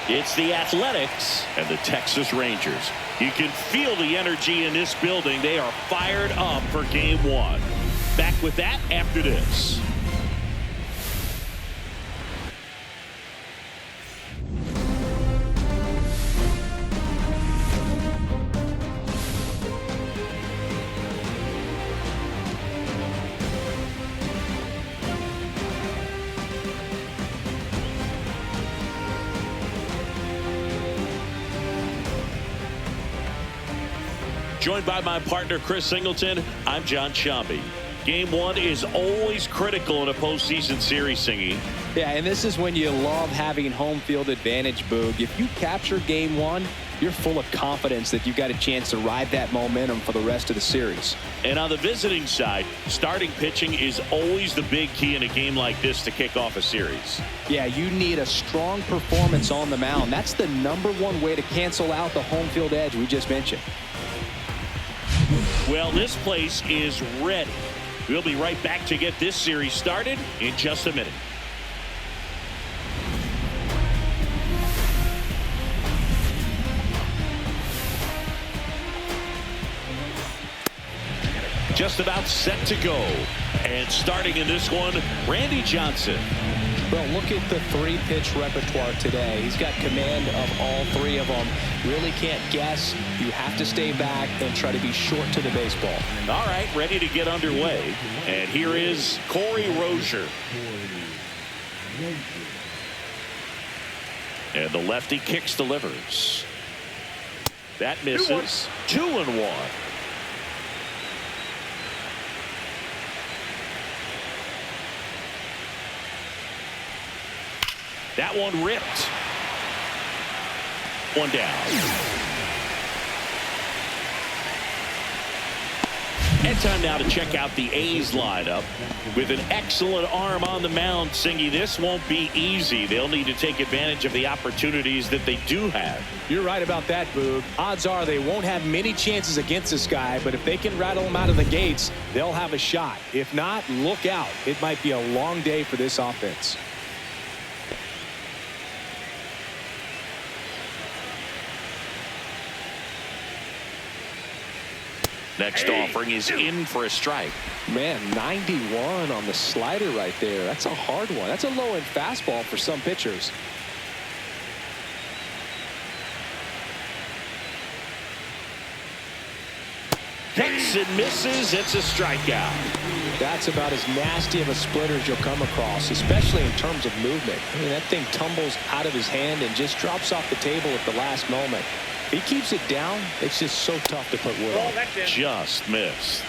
It's the Athletics and the Texas Rangers. You can feel the energy in this building. They are fired up for game one. Back with that after this. Joined by my partner, Chris Singleton, I'm John Shambi. Game one is always critical in a postseason series, Singy. Yeah, and this is when you love having home field advantage, Boog. If you capture game one, you're full of confidence that you've got a chance to ride that momentum for the rest of the series. And on the visiting side, starting pitching is always the big key in a game like this to kick off a series. Yeah, you need a strong performance on the mound. That's the #1 way to cancel out the home field edge we just mentioned. Well, this place is ready. We'll be right back to get this series started in just a minute. Just about set to go. And starting in this one, Randy Johnson. Well, look at the 3-pitch repertoire today. He's got command of all 3 of them. Really can't guess. You have to stay back and try to be short to the baseball. All right, ready to get underway. And here is Corey Rozier. And the lefty kicks, delivers. That misses. 2-1. That one ripped. One down. And time now to check out the A's lineup. With an excellent arm on the mound, Singy, this won't be easy. They'll need to take advantage of the opportunities that they do have. You're right about that, Boog. Odds are they won't have many chances against this guy, but if they can rattle him out of the gates, they'll have a shot. If not, look out. It might be a long day for this offense. Next offering is in for a strike. Man, 91 on the slider right there. That's a hard one. That's a low-end fastball for some pitchers. Hits and misses. It's a strikeout. That's about as nasty of a splitter as you'll come across, especially in terms of movement. I mean, that thing tumbles out of his hand and just drops off the table at the last moment. He keeps it down. It's just so tough to put wood on. Just missed.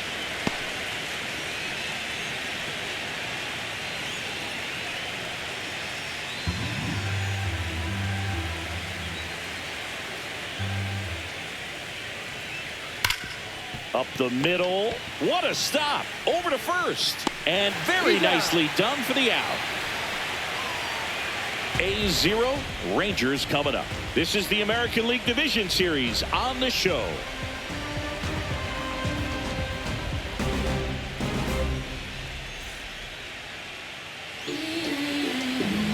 Up the middle. What a stop. Over to first. And very nicely done for the out. A's 0, Rangers coming up. This is the American League Division Series on the show.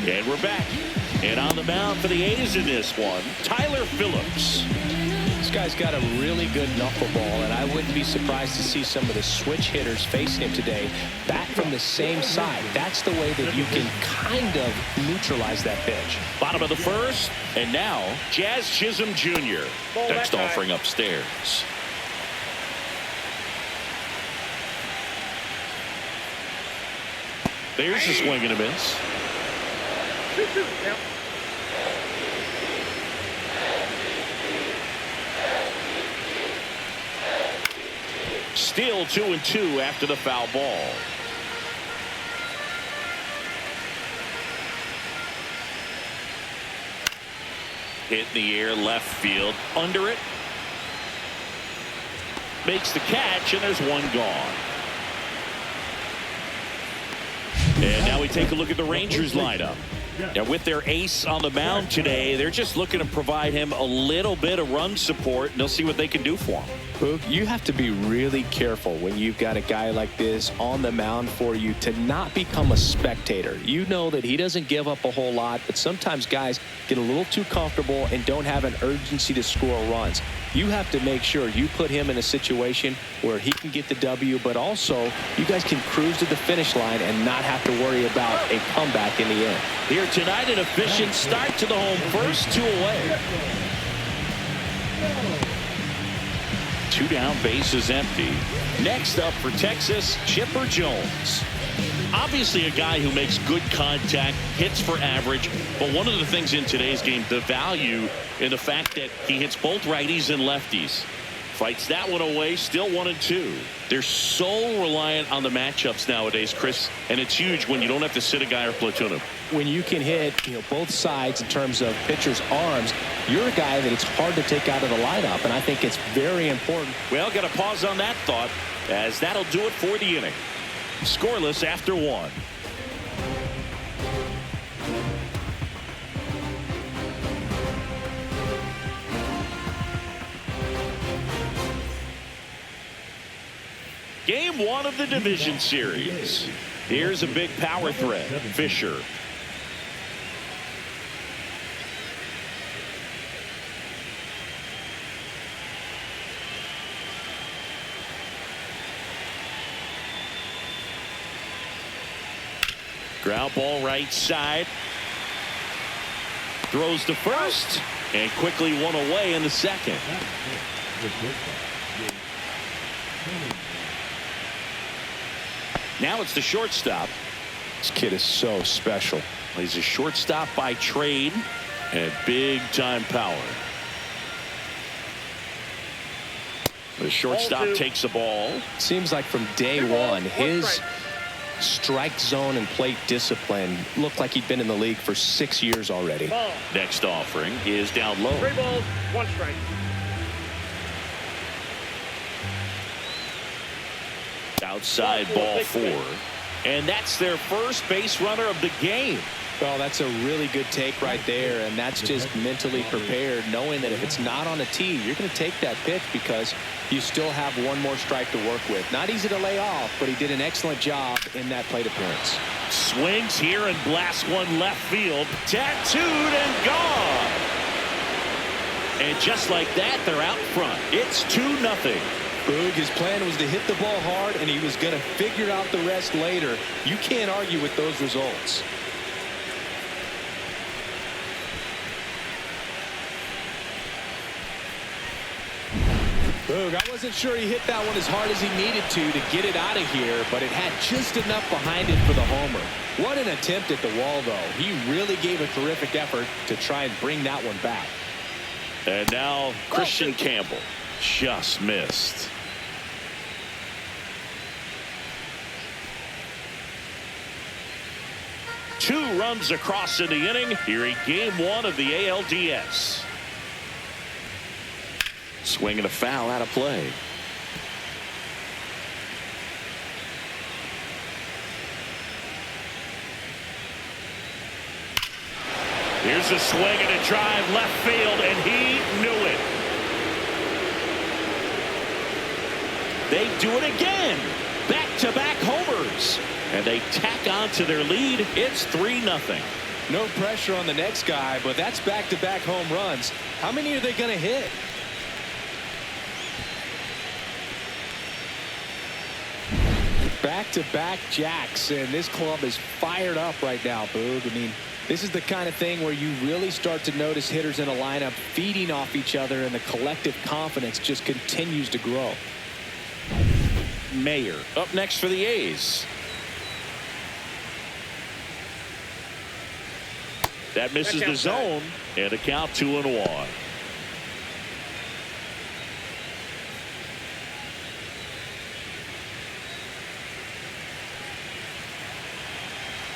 And we're back. And on the mound for the A's in this one, Tyler Phillips. This guy's got a really good knuckleball, and I wouldn't be surprised to see some of the switch hitters facing him today bat from the same side. That's the way that you can kind of neutralize that pitch. Bottom of the first, and now Jazz Chisholm Jr. Next offering upstairs. There's a swing and a miss. Still 2-2 after the foul ball. Hit in the air, left field, under it. Makes the catch, and there's one gone. And now we take a look at the Rangers lineup. Now, with their ace on the mound today, they're just looking to provide him a little bit of run support, and they'll see what they can do for him. Boog, you have to be really careful when you've got a guy like this on the mound for you to not become a spectator. You know that he doesn't give up a whole lot, but sometimes guys get a little too comfortable and don't have an urgency to score runs. You have to make sure you put him in a situation where he can get the W, but also you guys can cruise to the finish line and not have to worry about a comeback in the end. Here tonight, an efficient start to the home first, 2 away. 2 down, bases empty. Next up for Texas, Chipper Jones. Obviously a guy who makes good contact, hits for average, but one of the things in today's game, the value in the fact that he hits both righties and lefties. Fights that one away, still 1-2. They're so reliant on the matchups nowadays, Chris, and it's huge when you don't have to sit a guy or platoon him. When you can hit, both sides in terms of pitchers' arms, you're a guy that it's hard to take out of the lineup, and I think it's very important. Well, got to pause on that thought, as that'll do it for the inning. Scoreless after 1. Game 1 of the division series. Here's a big power threat. Fisher. Ground ball right side. Throws to first and quickly 1 away in the second. Now it's the shortstop. This kid is so special. He's a shortstop by trade and big time power. The shortstop takes the ball. Seems like from day one, his strike zone and plate discipline looked like he'd been in the league for 6 years already. Next offering is down low. 3 balls, 1 strike. Outside ball 4. And that's their first base runner of the game. Well, that's a really good take right there, and that's just mentally prepared, knowing that if it's not on a tee, you're going to take that pitch because you still have 1 more strike to work with. Not easy to lay off, but he did an excellent job in that plate appearance. Swings here and blasts one left field. Tattooed and gone. And just like that, they're out front. It's 2-0. Boog, his plan was to hit the ball hard, and he was going to figure out the rest later. You can't argue with those results. Boog, I wasn't sure he hit that one as hard as he needed to get it out of here, but it had just enough behind it for the homer. What an attempt at the wall, though. He really gave a terrific effort to try and bring that one back. And now Christian Campbell just missed. Two runs across in the inning here in game 1 of the ALDS. Swinging a foul out of play. Here's a swing and a drive left field, and he knew it. They do it again. Back-to-back homers. And they tack on to their lead. It's 3-0. No pressure on the next guy, but that's back-to-back home runs. How many are they going to hit? Back-to-back jacks, and this club is fired up right now, Boog. I mean, this is the kind of thing where you really start to notice hitters in a lineup feeding off each other, and the collective confidence just continues to grow. Mayer up next for the A's. That misses the zone, and a count 2-1.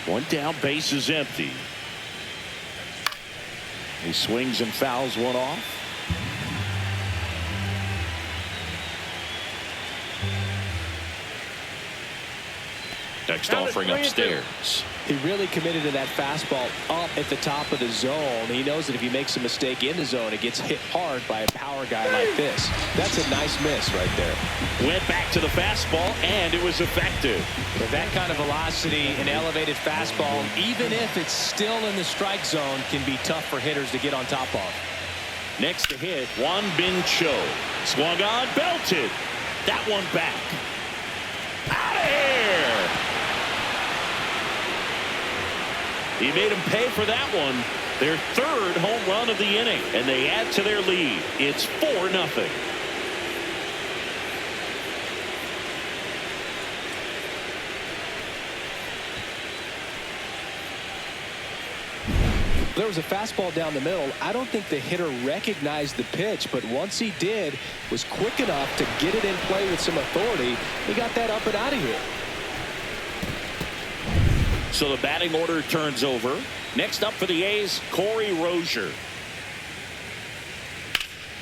One down, base is empty. He swings and fouls one off. Next offering upstairs. He really committed to that fastball up at the top of the zone. He knows that if he makes a mistake in the zone, it gets hit hard by a power guy like this. That's a nice miss right there. Went back to the fastball, and it was effective. With that kind of velocity, an elevated fastball, even if it's still in the strike zone, can be tough for hitters to get on top of. Next to hit, Juan Bin Cho. Swung on, belted. That one back. Out of here! He made him pay for that one. Their third home run of the inning, and they add to their lead. It's 4-0. There was a fastball down the middle. I don't think the hitter recognized the pitch, but once he did, was quick enough to get it in play with some authority. He got that up and out of here. So the batting order turns over. Next up for the A's, Corey Rozier.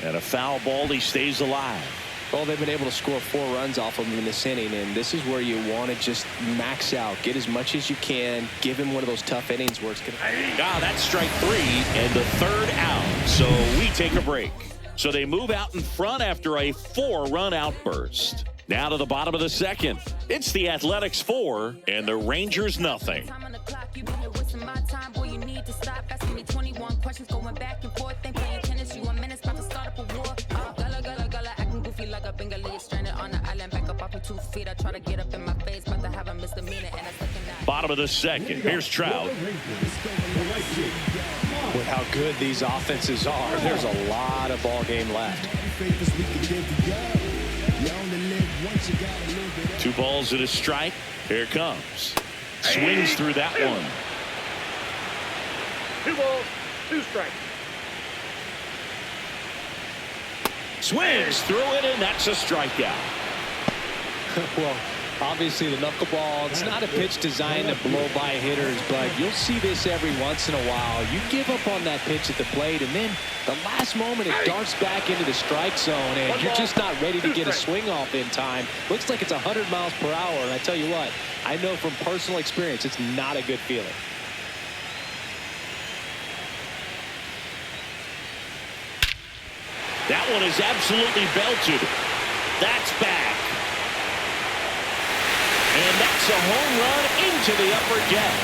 And a foul ball. He stays alive. Well, they've been able to score 4 runs off of him in this inning, and this is where you want to just max out. Get as much as you can. Give him one of those tough innings where it's going to... That's strike 3 and the third out. So we take a break. So they move out in front after a 4-run outburst. Now to the bottom of the second. It's the Athletics 4 and the Rangers nothing. Bottom of the second. Here's Trout. With how good these offenses are, there's a lot of ball game left. 2 balls and a strike. Here it comes. Swings through that one. 2 balls, 2 strikes. Swings through it, and that's a strikeout. Well, obviously the knuckleball, it's not a pitch designed to blow by hitters, but you'll see this every once in a while. You give up on that pitch at the plate, and then the last moment it darts back into the strike zone, and you're just not ready to get a swing off in time. Looks like it's 100 miles per hour, and I tell you what, I know from personal experience it's not a good feeling. That one is absolutely belted. That's back. And that's a home run into the upper deck.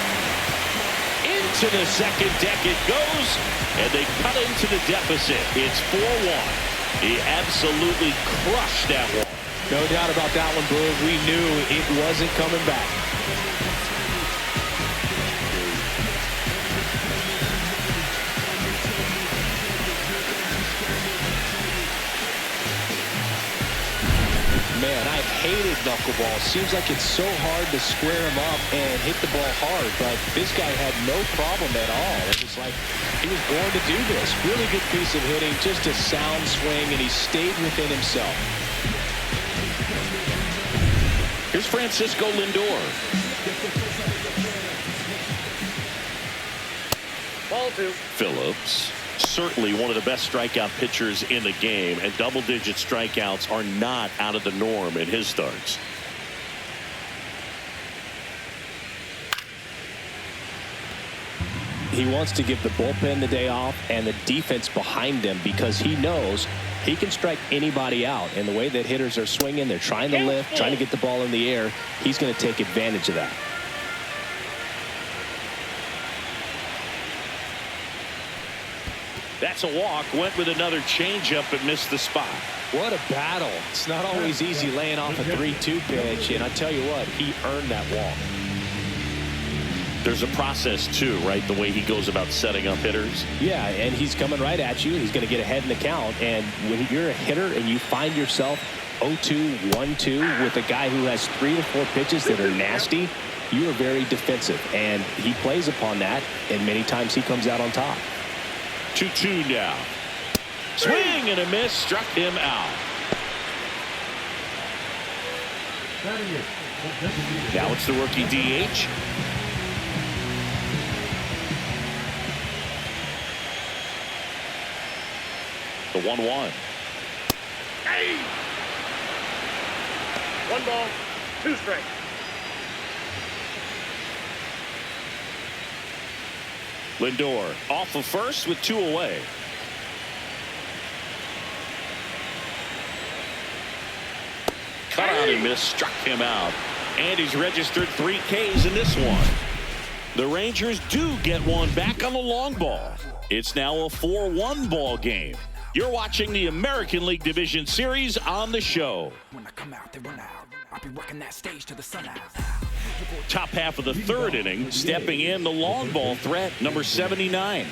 Into the second deck it goes, and they cut into the deficit. It's 4-1. He absolutely crushed that one. No doubt about that one, Boog. We knew it wasn't coming back. Man, I've hated knuckleball. Seems like it's so hard to square him up and hit the ball hard, but this guy had no problem at all. It was like he was born to do this. Really good piece of hitting, just a sound swing, and he stayed within himself. Here's Francisco Lindor. Ball 2. Phillips. Certainly one of the best strikeout pitchers in the game, and double-digit strikeouts are not out of the norm in his starts. He wants to give the bullpen the day off and the defense behind him because he knows he can strike anybody out. And the way that hitters are swinging, they're trying to lift, trying to get the ball in the air. He's going to take advantage of that. That's a walk. Went with another changeup but missed the spot. What a battle. It's not always easy laying off a 3-2 pitch, and I tell you what, he earned that walk. There's a process too, right? The way he goes about setting up hitters. Yeah, and he's coming right at you. He's going to get ahead in the count, and when you're a hitter and you find yourself 0-2, 1-2 with a guy who has 3 to 4 pitches that are nasty, you are very defensive, and he plays upon that, and many times he comes out on top. 2-2 now. Swing and a miss, struck him out. Now it's the rookie DH. The 1-1. Hey! 1 ball, 2 strikes. Lindor off of first with 2 away. Cut out and missed, struck him out. And he's registered 3 Ks in this one. The Rangers do get one back on the long ball. It's now a 4-1 ball game. You're watching the American League Division Series on the show. When I come out, they run out. I'll be working that stage to the sun out. Top half of the 3rd inning, stepping in the long ball threat, number 79.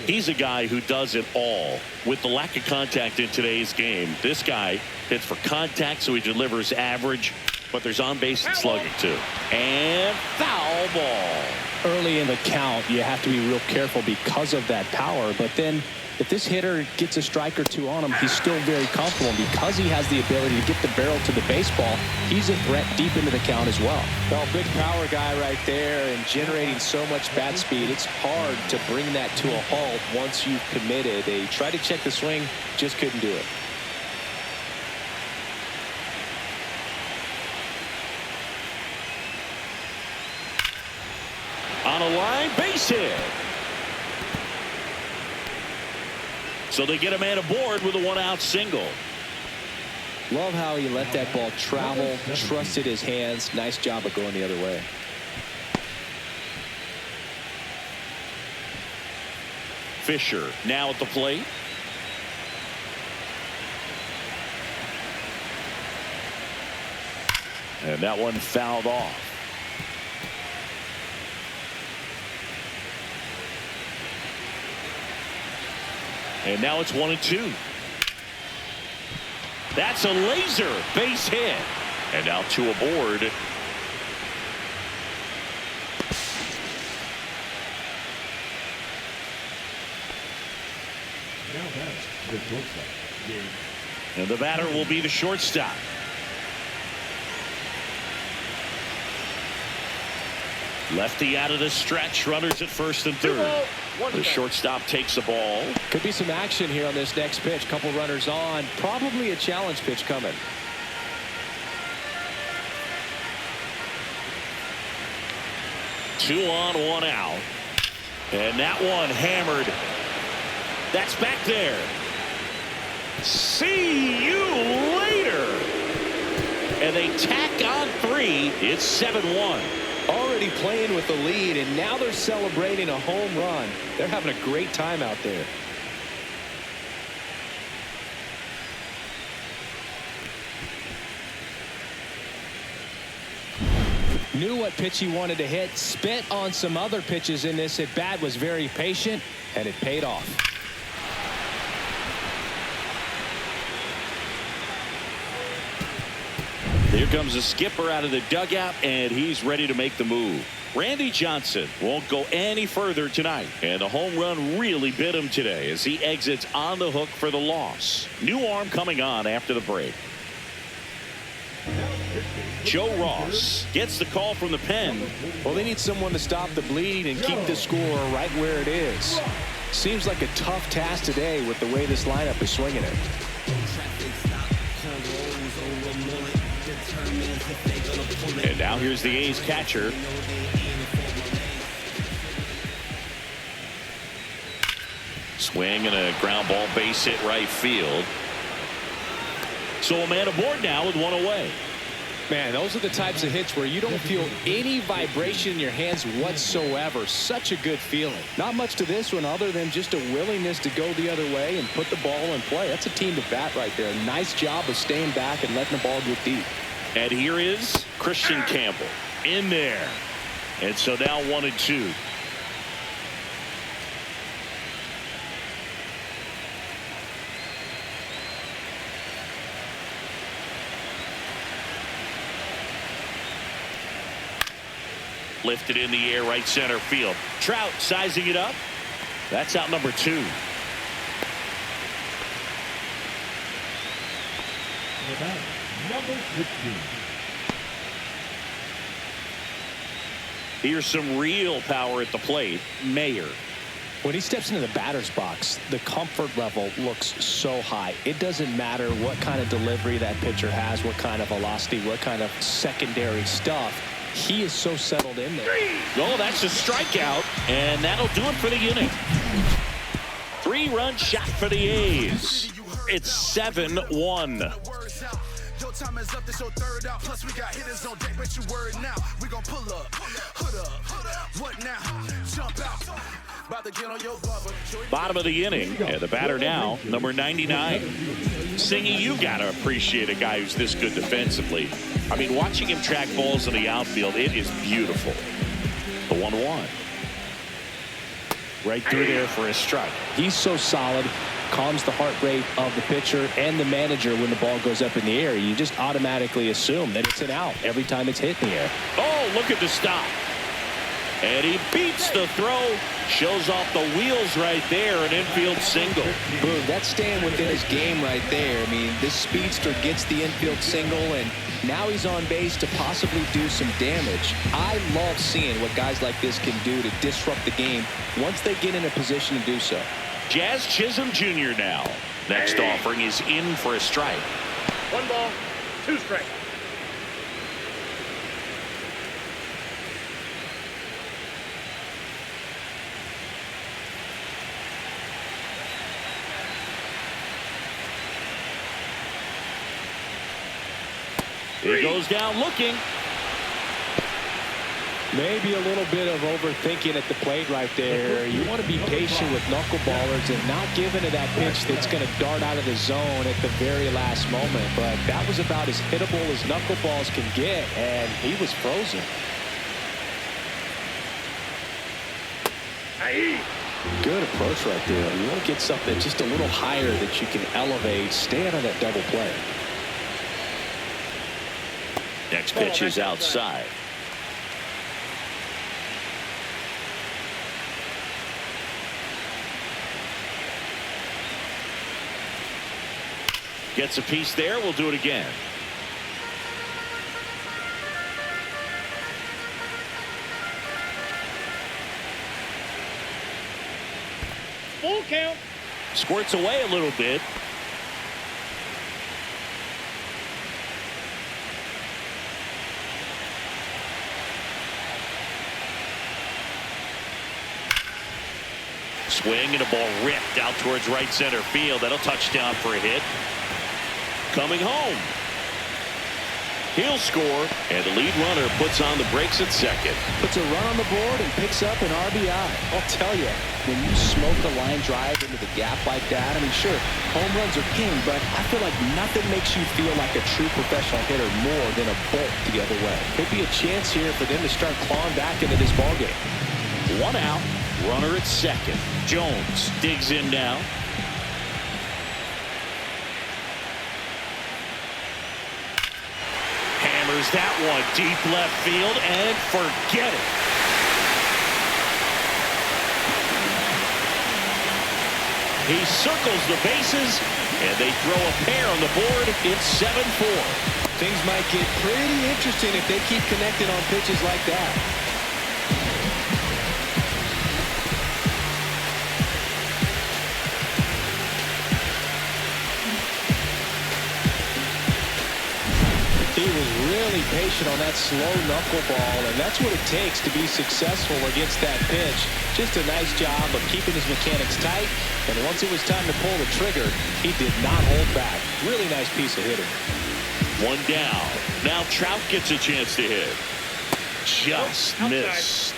He's a guy who does it all. With the lack of contact in today's game, this guy hits for contact, so he delivers average, but there's on-base and slugging too. And foul ball. Early in the count, you have to be real careful because of that power. But then if this hitter gets a strike or 2 on him, he's still very comfortable. And because he has the ability to get the barrel to the baseball, he's a threat deep into the count as well. Well, big power guy right there and generating so much bat speed. It's hard to bring that to a halt once you've committed. They tried to check the swing, just couldn't do it. On a line, base hit. So they get a man aboard with a 1-out single. Love how he let that ball travel, trusted his hands. Nice job of going the other way. Fisher now at the plate. And that one fouled off. And now it's 1-2. That's a laser base hit. And now 2 aboard. And the batter will be the shortstop. Lefty out of the stretch. Runners at first and third. The shortstop takes the ball. Could be some action here on this next pitch. Couple runners on. Probably a challenge pitch coming. Two on, 1 out. And that one hammered. That's back there. See you later. And they tack on 3. It's 7-1. Already playing with the lead, and now they're celebrating a home run. They're having a great time out there. Knew what pitch he wanted to hit. Spent on some other pitches in this at bat. Was very patient, and it paid off. Here comes the skipper out of the dugout, and he's ready to make the move. Randy Johnson won't go any further tonight, and the home run really bit him today as he exits on the hook for the loss. New arm coming on after the break. Joe Ross gets the call from the pen. Well, they need someone to stop the bleeding and keep the score right where it is. Seems like a tough task today with the way this lineup is swinging it. And now here's the A's catcher. Swing and a ground ball base hit right field. So a man aboard now with 1 away. Man, those are the types of hits where you don't feel any vibration in your hands whatsoever. Such a good feeling. Not much to this one other than just a willingness to go the other way and put the ball in play. That's a team to bat right there. Nice job of staying back and letting the ball get deep. And here is Christian Campbell in there. And so now 1-2. Lifted in the air, right center field. Trout sizing it up. That's out number 2. Number 15. Here's some real power at the plate. Mayer. When he steps into the batter's box, the comfort level looks so high. It doesn't matter what kind of delivery that pitcher has, what kind of velocity, what kind of secondary stuff. He is so settled in there. Oh, that's a strikeout, and that'll do it for the inning. 3-run shot for the A's. It's 7-1. Time is up, this your third out. Plus we got hitters on deck, but you word now. We gon' pull up, hood up, what now? Jump out. About to get on your bubble. Bottom of the inning, and the batter now, number 99. Singy, you gotta appreciate a guy who's this good defensively. I mean, watching him track balls in the outfield, it is beautiful. The 1-1. Right through there for a strike. He's so solid. Calms the heart rate of the pitcher and the manager when the ball goes up in the air. You just automatically assume that it's an out every time it's hit in the air. Oh, look at the stop. And he beats the throw. Shows off the wheels right there. An infield single. Boom, that's staying within his game right there. I mean, this speedster gets the infield single, and now he's on base to possibly do some damage. I love seeing what guys like this can do to disrupt the game once they get in a position to do so. Jazz Chisholm Jr. now. Next offering is in for a strike. 1 ball, 2 strikes. He goes down looking. Maybe a little bit of overthinking at the plate right there. You want to be patient with knuckleballers and not give into that pitch that's going to dart out of the zone at the very last moment. But that was about as hittable as knuckleballs can get, and he was frozen. Good approach right there. You want to get something just a little higher that you can elevate. Stay out of that double play. Next pitch is outside. Gets a piece there. We'll do it again. Full count. Squirts away a little bit. Swing and a ball ripped out towards right center field. That'll touch down for a hit. Coming home. He'll score, and the lead runner puts on the brakes at second. Puts a run on the board and picks up an RBI. I'll tell you, when you smoke the line drive into the gap like that, I mean, sure, home runs are king, but I feel like nothing makes you feel like a true professional hitter more than a bolt the other way. Could be a chance here for them to start clawing back into this ballgame. 1 out, runner at second. Jones digs in now. Hammers that one deep left field, and forget it. He circles the bases, and they throw a pair on the board. It's 7-4. Things might get pretty interesting if they keep connecting on pitches like that. He was really patient on that slow knuckleball, and that's what it takes to be successful against that pitch. Just a nice job of keeping his mechanics tight, and once it was time to pull the trigger, he did not hold back. Really nice piece of hitting. 1 down. Now Trout gets a chance to hit. Just missed.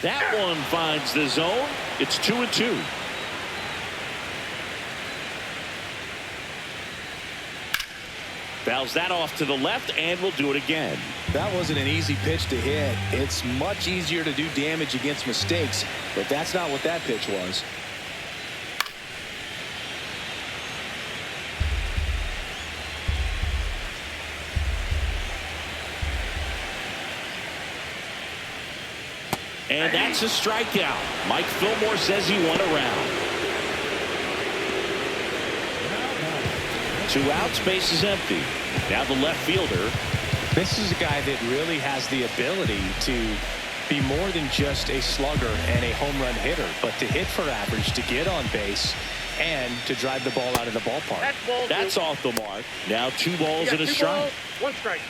That one finds the zone. It's 2-2. Fouls that off to the left, and we'll do it again. That wasn't an easy pitch to hit. It's much easier to do damage against mistakes, but that's not what that pitch was. And that's a strikeout. Mike Fillmore says he won a round. 2 outs, base is empty. Now the left fielder. This is a guy that really has the ability to be more than just a slugger and a home run hitter, but to hit for average, to get on base, and to drive the ball out of the ballpark. That's off the mark. Now 2 balls and a strike. 1 strike.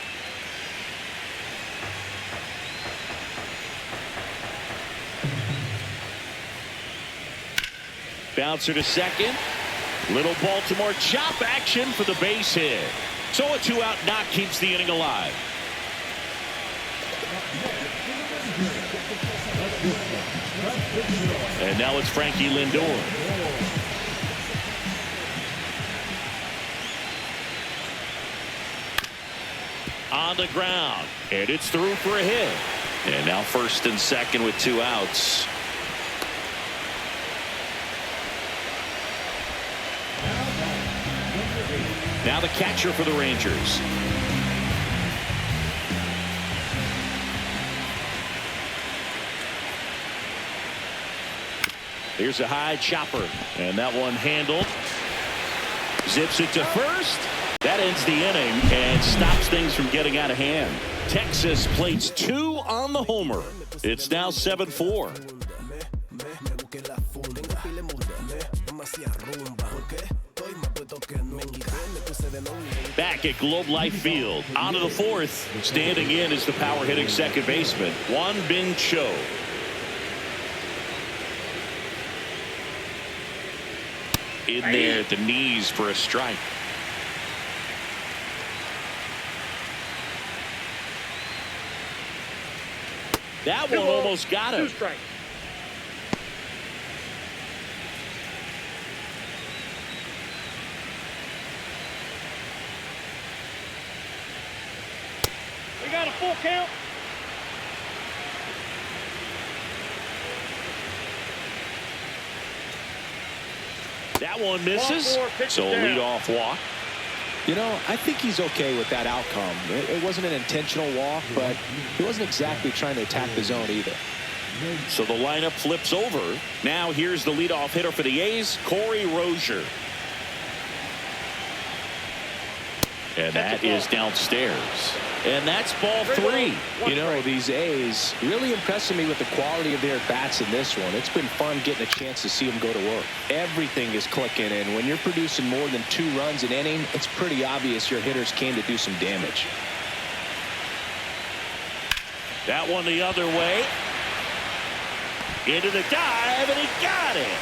Bouncer to second. Little Baltimore chop action for the base hit. So a 2-out knock keeps the inning alive. And now it's Frankie Lindor. On the ground, and it's through for a hit. And now first and second with 2 outs. Now the catcher for the Rangers. Here's a high chopper, and that one handled. Zips it to first. That ends the inning and stops things from getting out of hand. Texas plates 2 on the homer. It's now 7-4. Back at Globe Life Field. On to the 4th. Standing in is the power hitting second baseman, Won Bin Cho. In there at the knees for a strike. That one almost got him. 2 strikes. We got a full count. That one misses. So a leadoff walk. You know, I think he's okay with that outcome. It wasn't an intentional walk, but he wasn't exactly trying to attack the zone either. So the lineup flips over. Now here's the leadoff hitter for the A's, Corey Rozier. And that is downstairs. And that's ball 3. You know, these A's really impressing me with the quality of their bats in this one. It's been fun getting a chance to see them go to work. Everything is clicking, and when you're producing more than 2 runs an inning, it's pretty obvious your hitters came to do some damage. That one the other way. Into the dive, and he got it.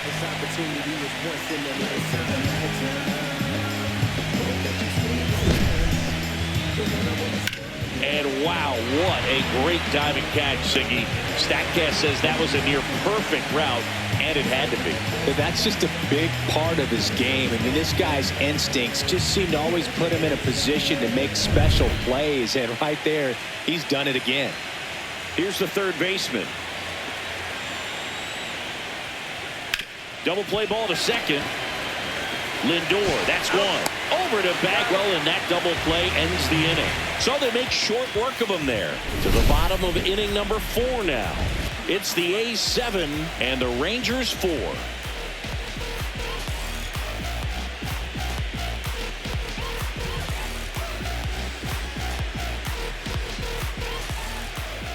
This opportunity was once in a lifetime. And wow, what a great diving catch, Siggy. Statcast says that was a near perfect route, and it had to be. But that's just a big part of his game. I mean, this guy's instincts just seem to always put him in a position to make special plays, and right there, he's done it again. Here's the third baseman. Double play ball to second. Lindor, that's one. Over to Bagwell, and that double play ends the inning. So they make short work of him there. To the bottom of inning number 4 now. It's the A's 7 and the Rangers 4.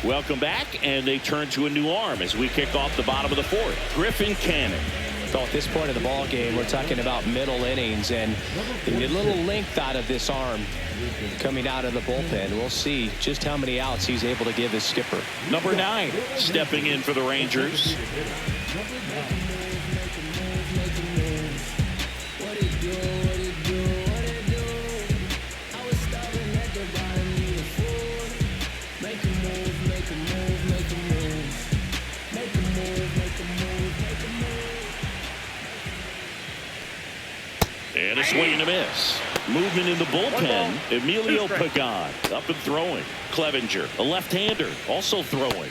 Welcome back, and they turn to a new arm as we kick off the bottom of the 4th. Griffin Canning. So at this point of the ball game, we're talking about middle innings, and you get a little length out of this arm coming out of the bullpen. We'll see just how many outs he's able to give his skipper. Number 9 stepping in for the Rangers. And a swing and a miss. Movement in the bullpen. Emilio Pagan up and throwing. Clevenger, a left-hander, also throwing.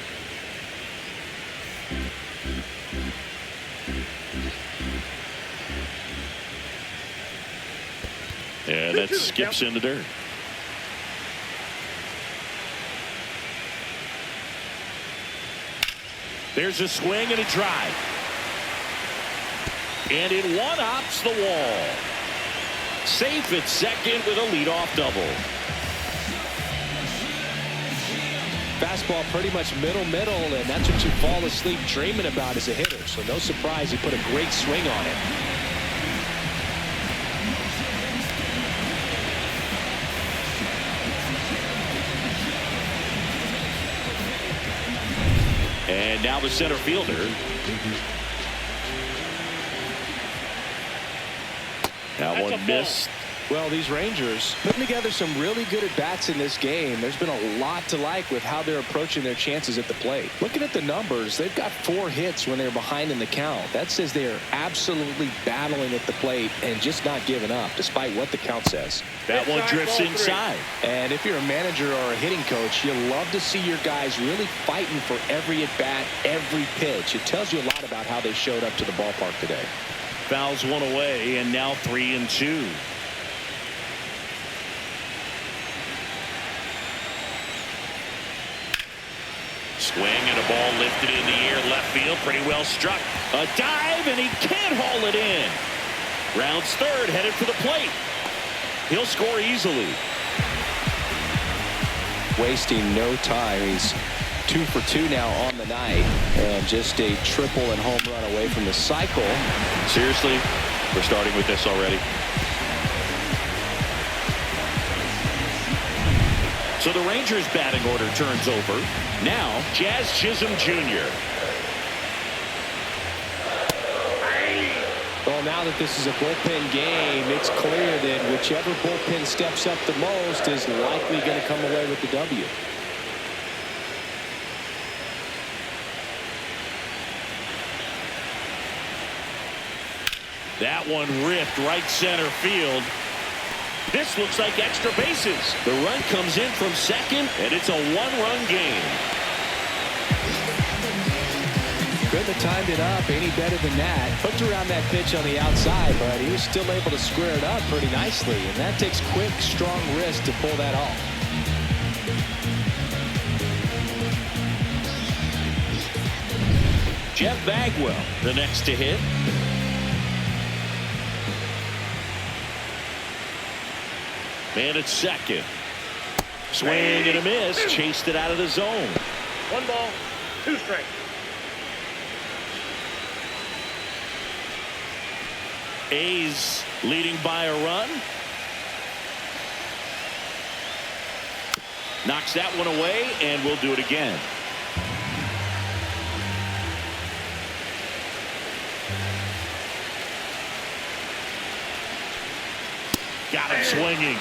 And that skips in the dirt. There's a swing and a drive. And it one-ups the wall. Safe at second with a leadoff double. fastball pretty much middle, and that's what you fall asleep dreaming about as a hitter. So no surprise he put a great swing on it. And now the center fielder. That one missed. Well, these Rangers putting together some really good at-bats in this game. There's been a lot to like with how they're approaching their chances at the plate. Looking at the numbers, they've got 4 hits when they're behind in the count. That says they are absolutely battling at the plate and just not giving up, despite what the count says. That one drifts inside. And if you're a manager or a hitting coach, you love to see your guys really fighting for every at-bat, every pitch. It tells you a lot about how they showed up to the ballpark today. Fouls one away, and now 3-2. Swing and a ball lifted in the air, left field, pretty well struck. A dive, and he can't haul it in. Rounds third, headed for the plate. He'll score easily. Wasting no time. He's 2 for 2 now on the night, and just a triple and home run away from the cycle. Seriously, we're starting with this already. So the Rangers batting order turns over. Now Jazz Chisholm Jr. Well, now that this is a bullpen game, it's clear that whichever bullpen steps up the most is likely going to come away with the W. That one ripped right center field. This looks like extra bases. The run comes in from second, and it's a 1-run game. Couldn't have timed it up any better than that. Hooked around that pitch on the outside, but he was still able to square it up pretty nicely. And that takes quick, strong wrist to pull that off. Jeff Bagwell, the next to hit. Man at second. Swing and a miss. Chased it out of the zone. 1 ball, 2 strikes. A's leading by a run. Knocks that one away, and we'll do it again. Got him swinging.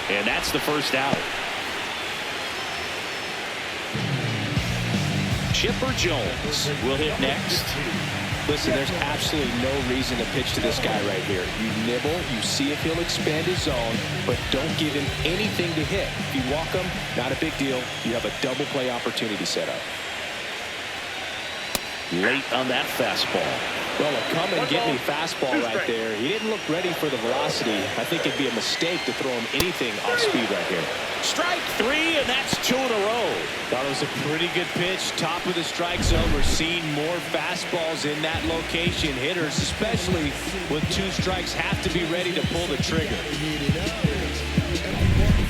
And that's the first out. Chipper Jones will hit next. Listen, there's absolutely no reason to pitch to this guy right here. You nibble, you see if he'll expand his zone, but don't give him anything to hit. If you walk him, not a big deal. You have a double play opportunity set up. Late on that fastball. Well, a come and get me fastball right there. He didn't look ready for the velocity. I think it'd be a mistake to throw him anything off speed right here. Strike 3, and that's 2 in a row. Thought it was a pretty good pitch. Top of the strike zone. We're seeing more fastballs in that location. Hitters, especially with 2 strikes, have to be ready to pull the trigger.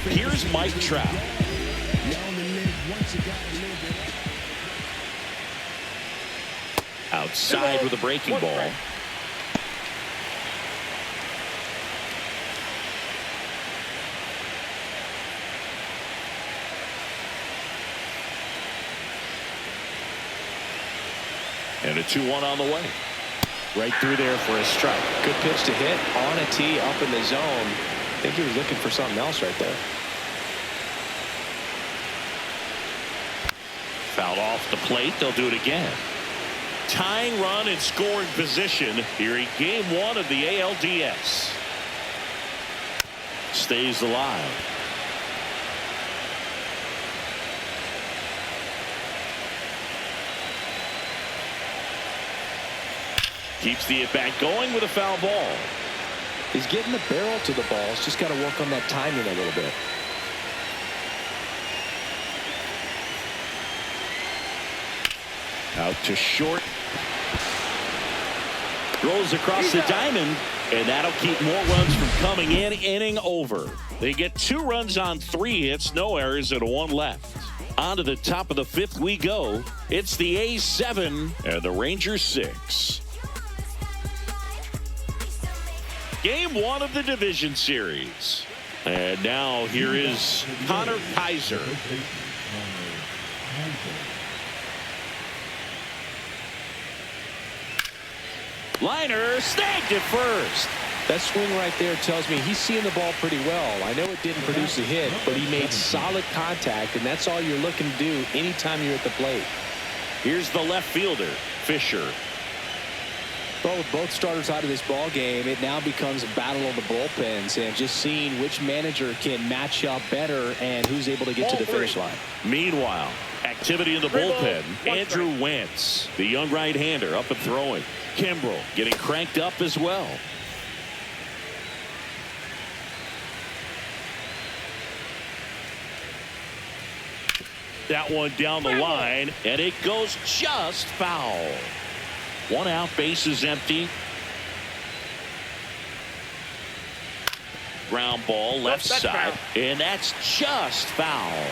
Here's Mike Trout. Outside with a breaking ball. And a 2-1 on the way. Right through there for a strike. Good pitch to hit on a tee up in the zone. I think he was looking for something else right there. Fouled off the plate. They'll do it again. Tying run in scoring position here in game 1 of the ALDS. Stays alive. Keeps the at-bat going with a foul ball. He's getting the barrel to the ball. He's just got to work on that timing a little bit. Out to short. Throws across the diamond, and that'll keep more runs from coming in. Inning over. They get 2 runs on 3 hits, no errors, and 1 left. On to the top of the fifth we go. It's the A's 7 and the Rangers 6. Game 1 of the division series. And now here is Connor Kaiser. Liner snagged it first. That swing right there tells me he's seeing the ball pretty well. I know it didn't produce a hit, but he made solid contact, and that's all you're looking to do anytime you're at the plate. Here's the left fielder, Fisher. Well, with both starters out of this ball game, it now becomes a battle on the bullpens and just seeing which manager can match up better and who's able to get to the finish line. Meanwhile, activity in the bullpen. Andrew Wentz, the young right-hander, up and throwing. Kimbrel getting cranked up as well. That one down the line, and it goes just foul. 1 out, base is empty. Ground ball left side, and that's just foul.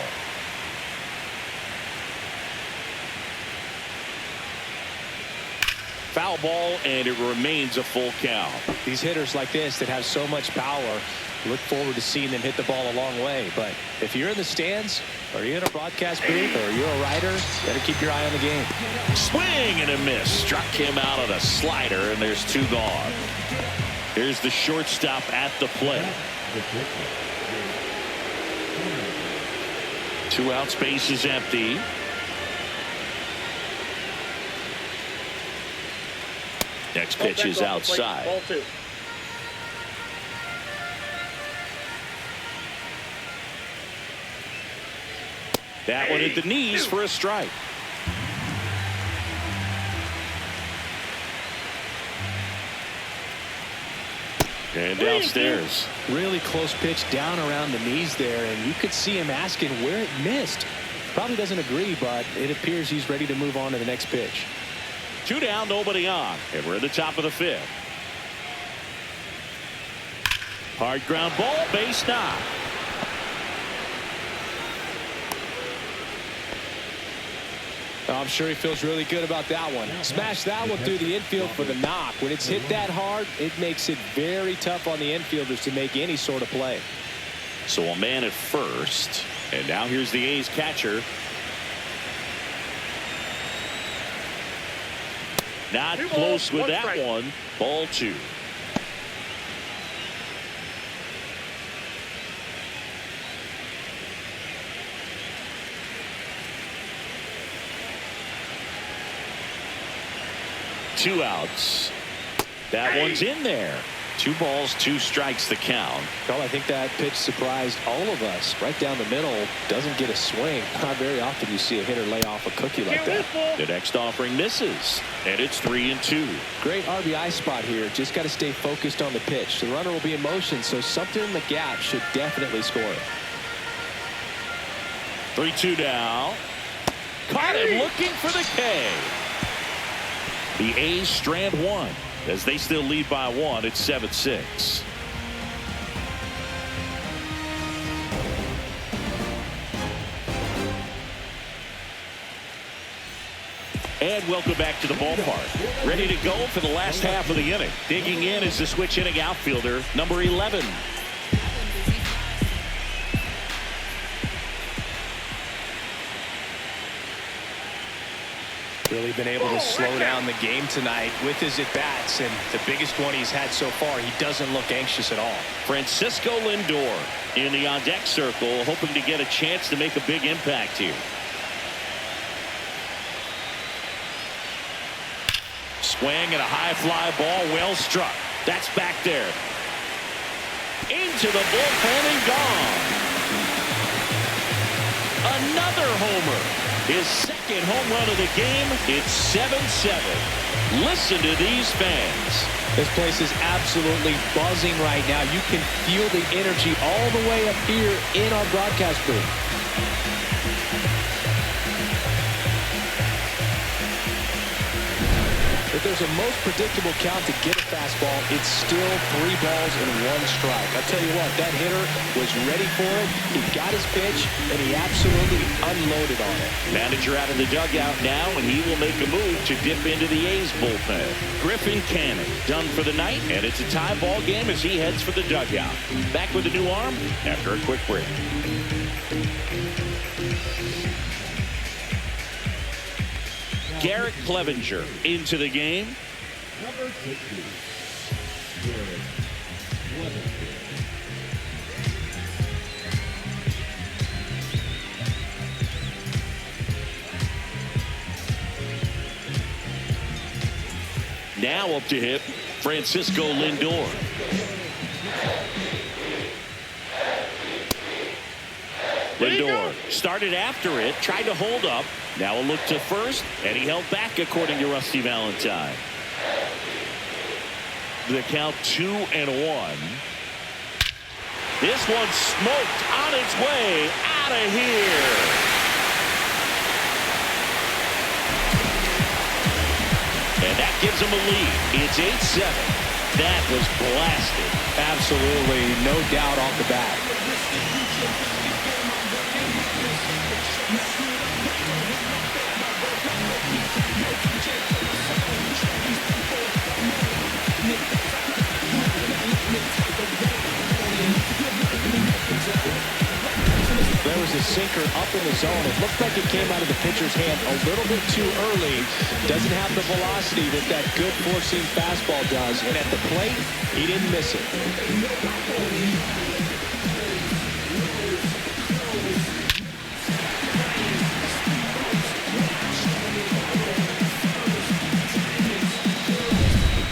Foul ball, and it remains a full count. These hitters like this that have so much power, look forward to seeing them hit the ball a long way. But if you're in the stands, or you're in a broadcast booth, or you're a writer, better keep your eye on the game. Swing and a miss. Struck him out of the slider, and there's 2 gone. Here's the shortstop at the plate. 2 out, space is empty. Next pitch is outside. Ball 2. That one at the knees for a strike. And downstairs. Really close pitch down around the knees there, and you could see him asking where it missed. Probably doesn't agree, but it appears he's ready to move on to the next pitch. 2 down, nobody on, and we're at the top of the 5th. Hard ground ball, base knock. I'm sure he feels really good about that one. Smash that one through the infield for the knock. When it's hit that hard, it makes it very tough on the infielders to make any sort of play. So a man at first, and now here's the A's catcher. Not close with that one. Ball 2. Two outs. That one's in there. 2 balls, 2 strikes the count. Well, I think that pitch surprised all of us. Right down the middle, doesn't get a swing. Not very often you see a hitter lay off a cookie like that. The next offering misses, and it's 3-2. Great RBI spot here. Just got to stay focused on the pitch. The runner will be in motion, so something in the gap should definitely score it. 3-2 now. Caught him looking for the K. The A's strand 1 as they still lead by 1. It's 7-6. And welcome back to the ballpark. Ready to go for the last half of the inning. Digging in is the switch hitting outfielder, number 11. Really been able to slow down the game tonight with his at-bats, and the biggest one he's had so far, he doesn't look anxious at all. Francisco Lindor in the on-deck circle, hoping to get a chance to make a big impact here. Swing and a high fly ball, well struck. That's back there. Into the bullpen and gone. Another homer. His second home run of the game. It's 7-7. Listen to these fans. This place is absolutely buzzing right now. You can feel the energy all the way up here in our broadcast booth. If there's a most predictable count to get a fastball, it's still 3 balls and 1 strike. I'll tell you what, that hitter was ready for it. He got his pitch, and he absolutely unloaded on it. Manager out of the dugout now, and he will make a move to dip into the A's bullpen. Griffin Cannon done for the night, and it's a tie ball game as he heads for the dugout. Back with a new arm after a quick break. Garrett Clevenger into the game. Number 60, Garrett Clevenger. Now up to hit, Francisco Lindor. Lindor started after it, tried to hold up. Now a look to first, and he held back according to Rusty Valentine. The count 2-1. This one smoked on its way out of here. And that gives him a lead. It's 8-7. That was blasted. Absolutely, no doubt off the bat. There was a sinker up in the zone. It looked like it came out of the pitcher's hand a little bit too early. Doesn't have the velocity that that good four-seam fastball does. And at the plate, he didn't miss it.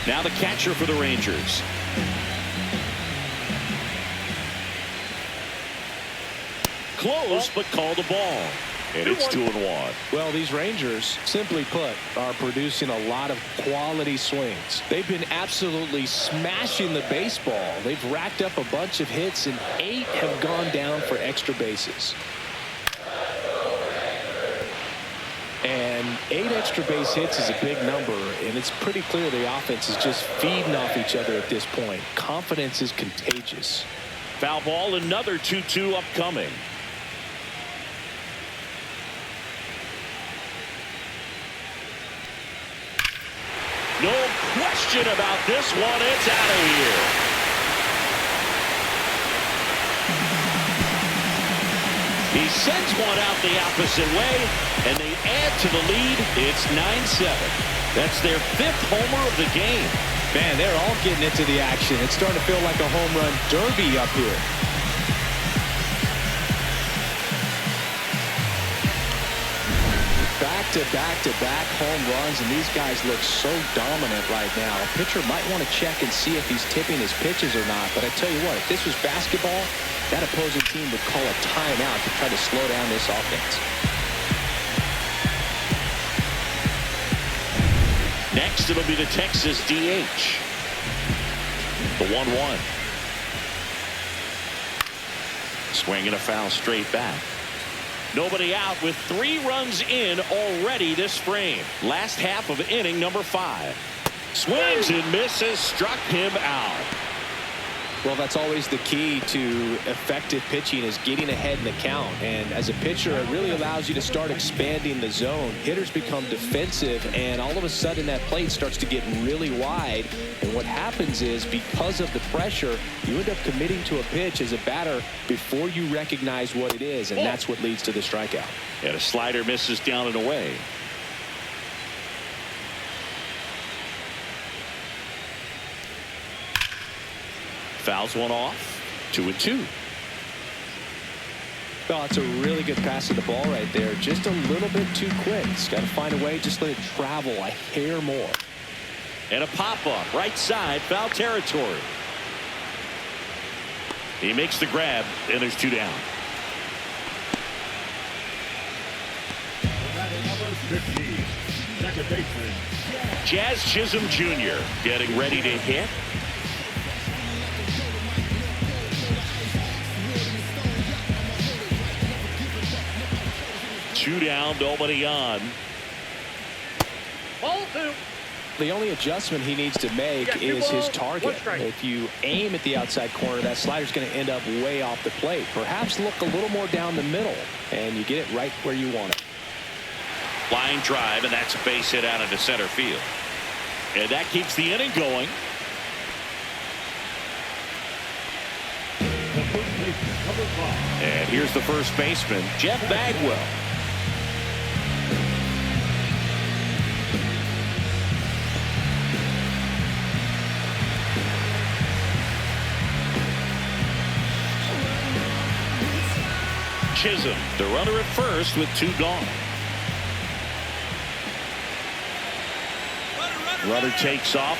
Now the catcher for the Rangers. Close, but called a ball. And it's 2-1. Well, these Rangers, simply put, are producing a lot of quality swings. They've been absolutely smashing the baseball. They've racked up a bunch of hits, and 8 have gone down for extra bases. And 8 extra base hits is a big number, and it's pretty clear the offense is just feeding off each other at this point. Confidence is contagious. Foul ball, another 2-2 upcoming. No question about this one. It's out of here. He sends one out the opposite way, and they add to the lead. It's 9-7. That's their 5th homer of the game. Man, they're all getting into the action. It's starting to feel like a home run derby up here. Back-to-back-to-back home runs, and these guys look so dominant right now. A pitcher might want to check and see if he's tipping his pitches or not. But I tell you what, if this was basketball, that opposing team would call a timeout to try to slow down this offense. Next, it'll be the Texas DH. The 1-1. Swing and a foul straight back. Nobody out with 3 runs in already this frame. Last half of inning number 5. Swings and misses, struck him out. Well, that's always the key to effective pitching, is getting ahead in the count. And as a pitcher, it really allows you to start expanding the zone. Hitters become defensive, and all of a sudden that plate starts to get really wide. And what happens is, because of the pressure, you end up committing to a pitch as a batter before you recognize what it is, and that's what leads to the strikeout. And a slider misses down and away. Fouls one off. 2-2. Well, it's a really good pass of the ball right there. Just a little bit too quick. He's got to find a way, just let it travel a hair more. And a pop-up right side, foul territory. He makes the grab, and there's 2 down. Number 50, second baseman, Jazz Chisholm Jr. getting ready to hit. Two down, nobody on. Ball 2. The only adjustment he needs to make is his target. If you aim at the outside corner, that slider's going to end up way off the plate. Perhaps look a little more down the middle, and you get it right where you want it. Line drive, and that's a base hit out into center field. And that keeps the inning going. And here's the first baseman, Jeff Bagwell. Chisholm, the runner at first with 2 gone. Runner takes off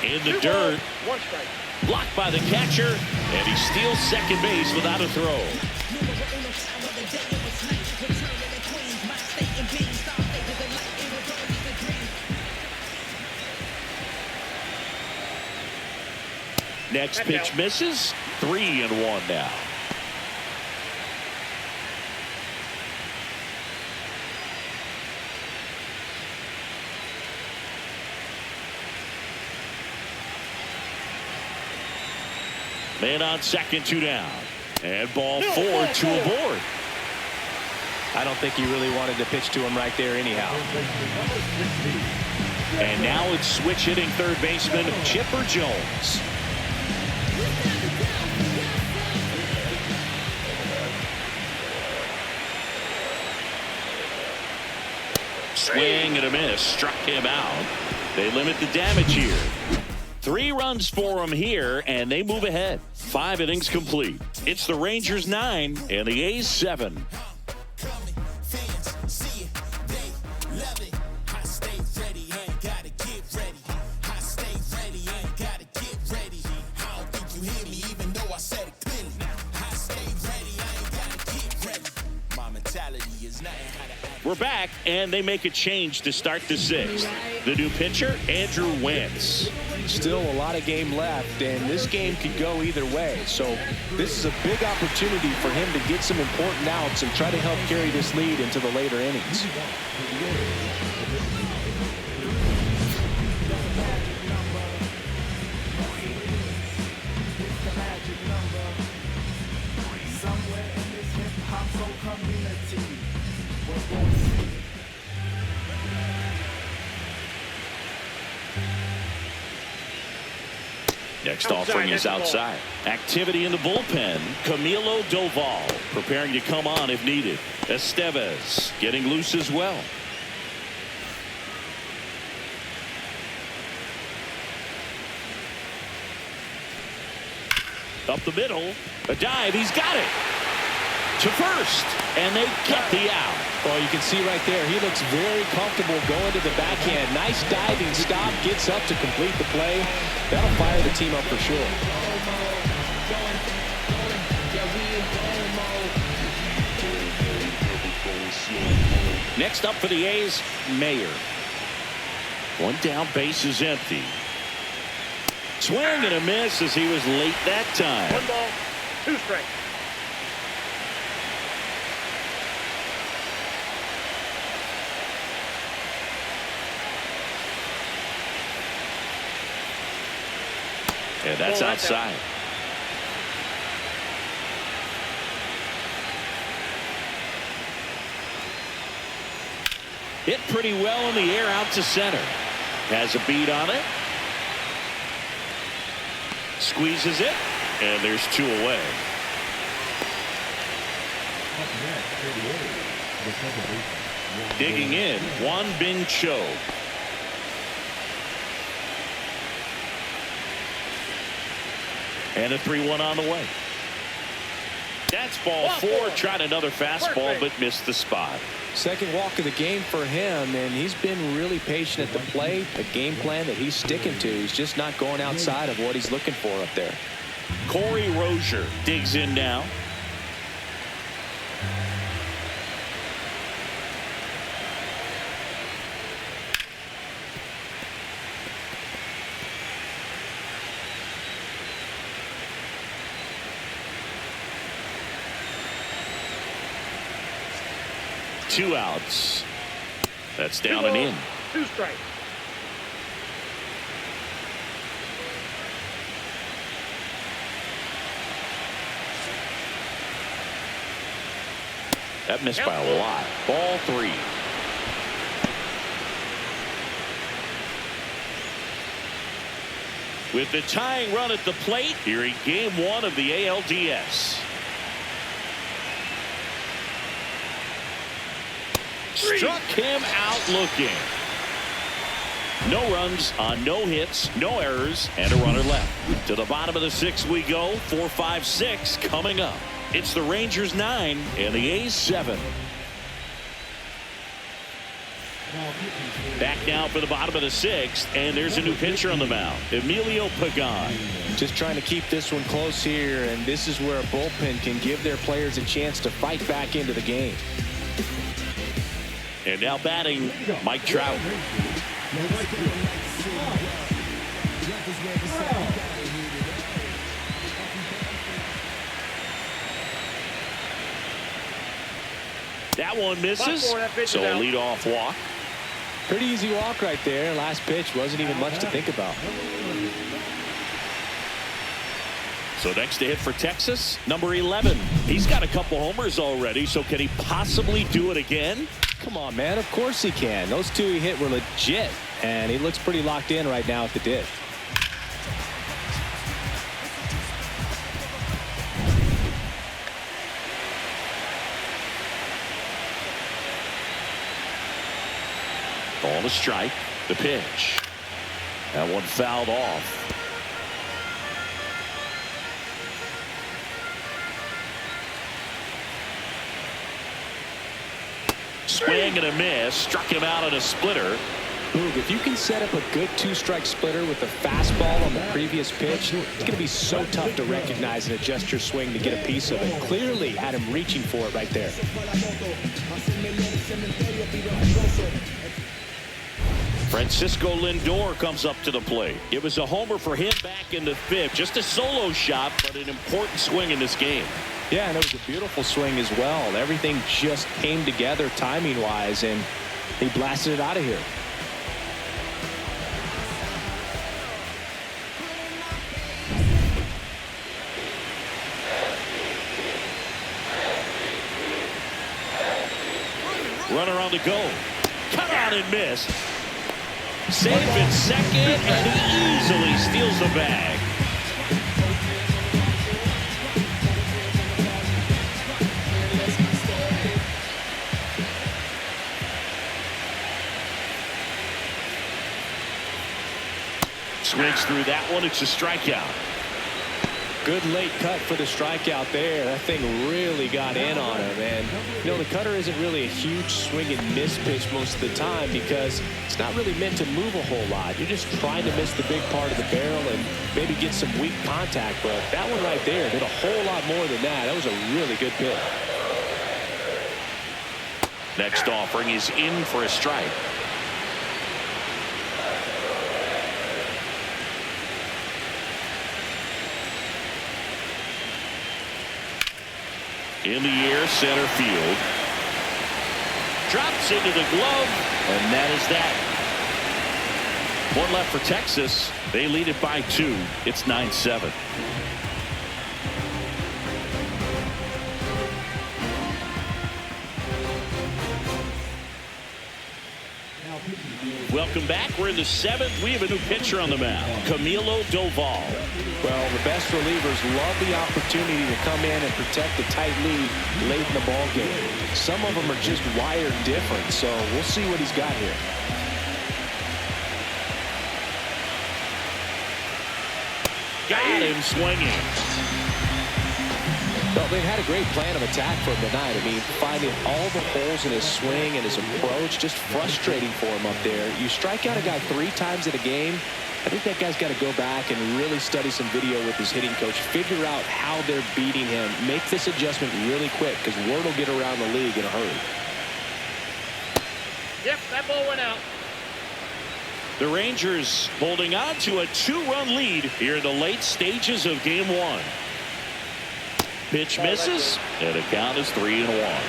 in the dirt. 1 strike. Blocked by the catcher, and he steals second base without a throw. Next pitch misses. 3-1 now. Man on second, 2 down. And ball 4, 2 aboard. I don't think he really wanted to pitch to him right there anyhow. And now it's switch hitting third baseman Chipper Jones. Swing and a miss. Struck him out. They limit the damage here. 3 runs for him here, and they move ahead. 5 innings complete. It's the Rangers 9 and the A's 7. We're back, and they make a change to start the 6th. The new pitcher, Andrew Wentz. Still a lot of game left, and this game could go either way. So this is a big opportunity for him to get some important outs and try to help carry this lead into the later innings. Next offering is outside. Activity in the bullpen. Camilo Doval preparing to come on if needed. Estevez getting loose as well. Up the middle. A dive. He's got it. To first. And they get the out. Well, you can see right there, he looks very comfortable going to the backhand. Nice diving stop, gets up to complete the play. That'll fire the team up for sure. Next up for the A's, Mayer. 1 down, base is empty. Swing and a miss as he was late that time. 1 ball, 2 strikes. And that's outside. Hit pretty well in the air out to center. Has a beat on it. Squeezes it. And there's 2 away. Digging in, Juan Bin Cho. And a 3-1 on the way. That's ball 4. Tried another fastball, but missed the spot. Second walk of the game for him, and he's been really patient at the plate. A game plan that he's sticking to. He's just not going outside of what he's looking for up there. Corey Rozier digs in now. Two outs. That's down and in. 2 strikes. That missed by a lot. Ball 3. With the tying run at the plate here in game 1 of the ALDS. Struck him out looking. No runs on no hits, no errors, and a runner left. To the bottom of the 6th we go. 4, 5, 6 coming up. It's the Rangers 9 and the A's 7. Back now for the bottom of the 6th, and there's a new pitcher on the mound, Mlbwl. Just trying to keep this one close here, and this is where a bullpen can give their players a chance to fight back into the game. And now batting, Mike Trout. That one misses, so a leadoff walk. Pretty easy walk right there. Last pitch wasn't even much to think about. So next to hit for Texas, number 11. He's got a couple homers already, so can he possibly do it again? Come on, man. Of course he can. Those 2 he hit were legit, and he looks pretty locked in right now at the dish. Ball to strike. The pitch. That one fouled off. Swing and a miss. Struck him out on a splitter. Boog, if you can set up a good 2-strike splitter with the fastball on the previous pitch, it's going to be so tough to recognize and adjust your swing to get a piece of it. Clearly had him reaching for it right there. Francisco Lindor comes up to the plate. It was a homer for him back in the 5th. Just a solo shot, but an important swing in this game. Yeah, and it was a beautiful swing as well. Everything just came together timing-wise, and he blasted it out of here. Runner on the go. Cut out and miss. Save at second, and he easily steals the bag. Swings through that one. It's a strikeout. Good late cut for the strikeout there. That thing really got in on him. And, you know, the cutter isn't really a huge swing and miss pitch most of the time because it's not really meant to move a whole lot. You're just trying to miss the big part of the barrel and maybe get some weak contact. But that one right there did a whole lot more than that. That was a really good pitch. Next offering is in for a strike. In the air, center field. Drops into the glove, and that is that. One left for Texas. They lead it by 2. It's 9-7. Welcome back. We're in the 7th. We have a new pitcher on the mound, Mlbwl. Well, the best relievers love the opportunity to come in and protect the tight lead late in the ball game. Some of them are just wired different, so we'll see what he's got here. Got him swinging. Well, they've had a great plan of attack for him tonight. I mean, finding all the holes in his swing and his approach, just frustrating for him up there. You strike out a guy 3 times in a game, I think that guy's got to go back and really study some video with his hitting coach, figure out how they're beating him, make this adjustment really quick because word will get around the league in a hurry. Yep, that ball went out. The Rangers holding on to a 2-run lead here in the late stages of game 1. Pitch misses, and the count is 3-1.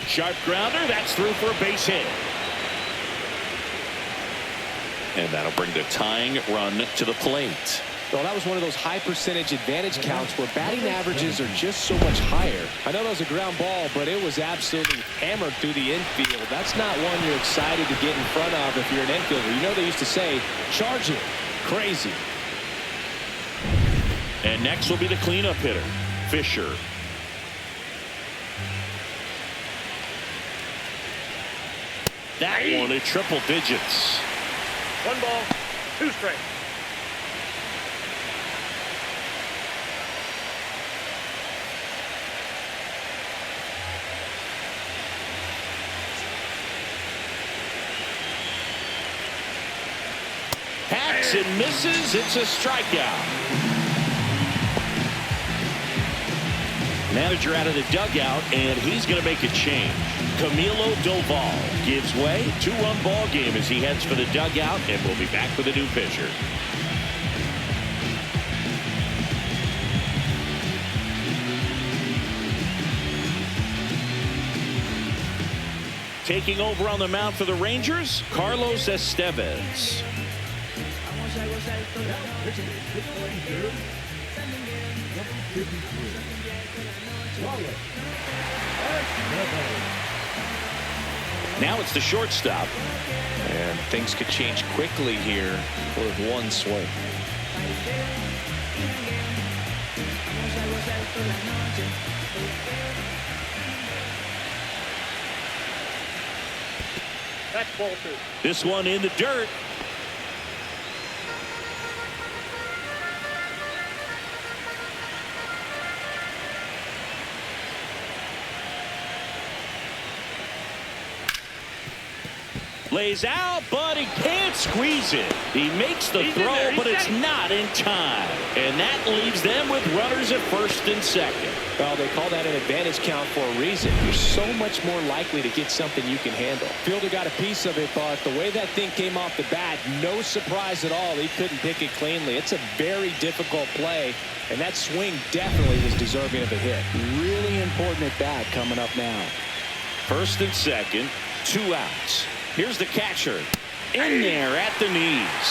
Sharp grounder, that's through for a base hit. And that'll bring the tying run to the plate. Well, that was one of those high percentage advantage counts where batting averages are just so much higher. I know that was a ground ball, but it was absolutely hammered through the infield. That's not one you're excited to get in front of if you're an infielder. You know they used to say, charge it. Crazy. And next will be the cleanup hitter, Fisher. That one at triple digits. 1 ball, 2 strikes. Hacks and misses. It's a strikeout. Manager out of the dugout, and he's going to make a change. Mlbwl gives way. 2-run ball game as he heads for the dugout, and we'll be back with a new pitcher. Taking over on the mound for the Rangers, Carlos Estevez. Now it's the shortstop. And things could change quickly here with one swing. That's ball 2. This one in the dirt. Lays out, but he can't squeeze it. He makes the throw, but it's not in time. And that leaves them with runners at first and second. Well, they call that an advantage count for a reason. You're so much more likely to get something you can handle. Fielder got a piece of it, but the way that thing came off the bat, no surprise at all. He couldn't pick it cleanly. It's a very difficult play, and that swing definitely was deserving of a hit. Really important at bat coming up now. First and second, 2 outs. Here's the catcher in there at the knees.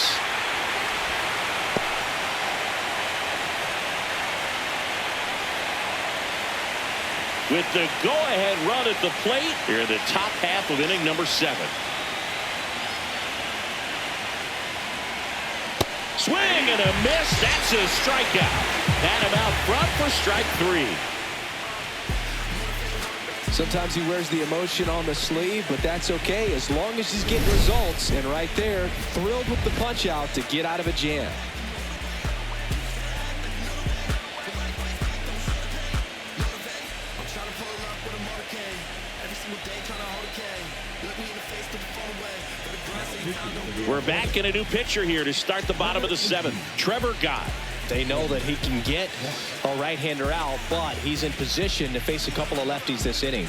With the go-ahead run at the plate here in the top half of inning number 7. Swing and a miss. That's a strikeout. Had him out front for strike 3. Sometimes he wears the emotion on the sleeve, but that's okay as long as he's getting results. And right there, thrilled with the punch out to get out of a jam. We're back in a new pitcher here to start the bottom of the 7th. Trevor Gott. They know that he can get a right-hander out, but he's in position to face a couple of lefties this inning.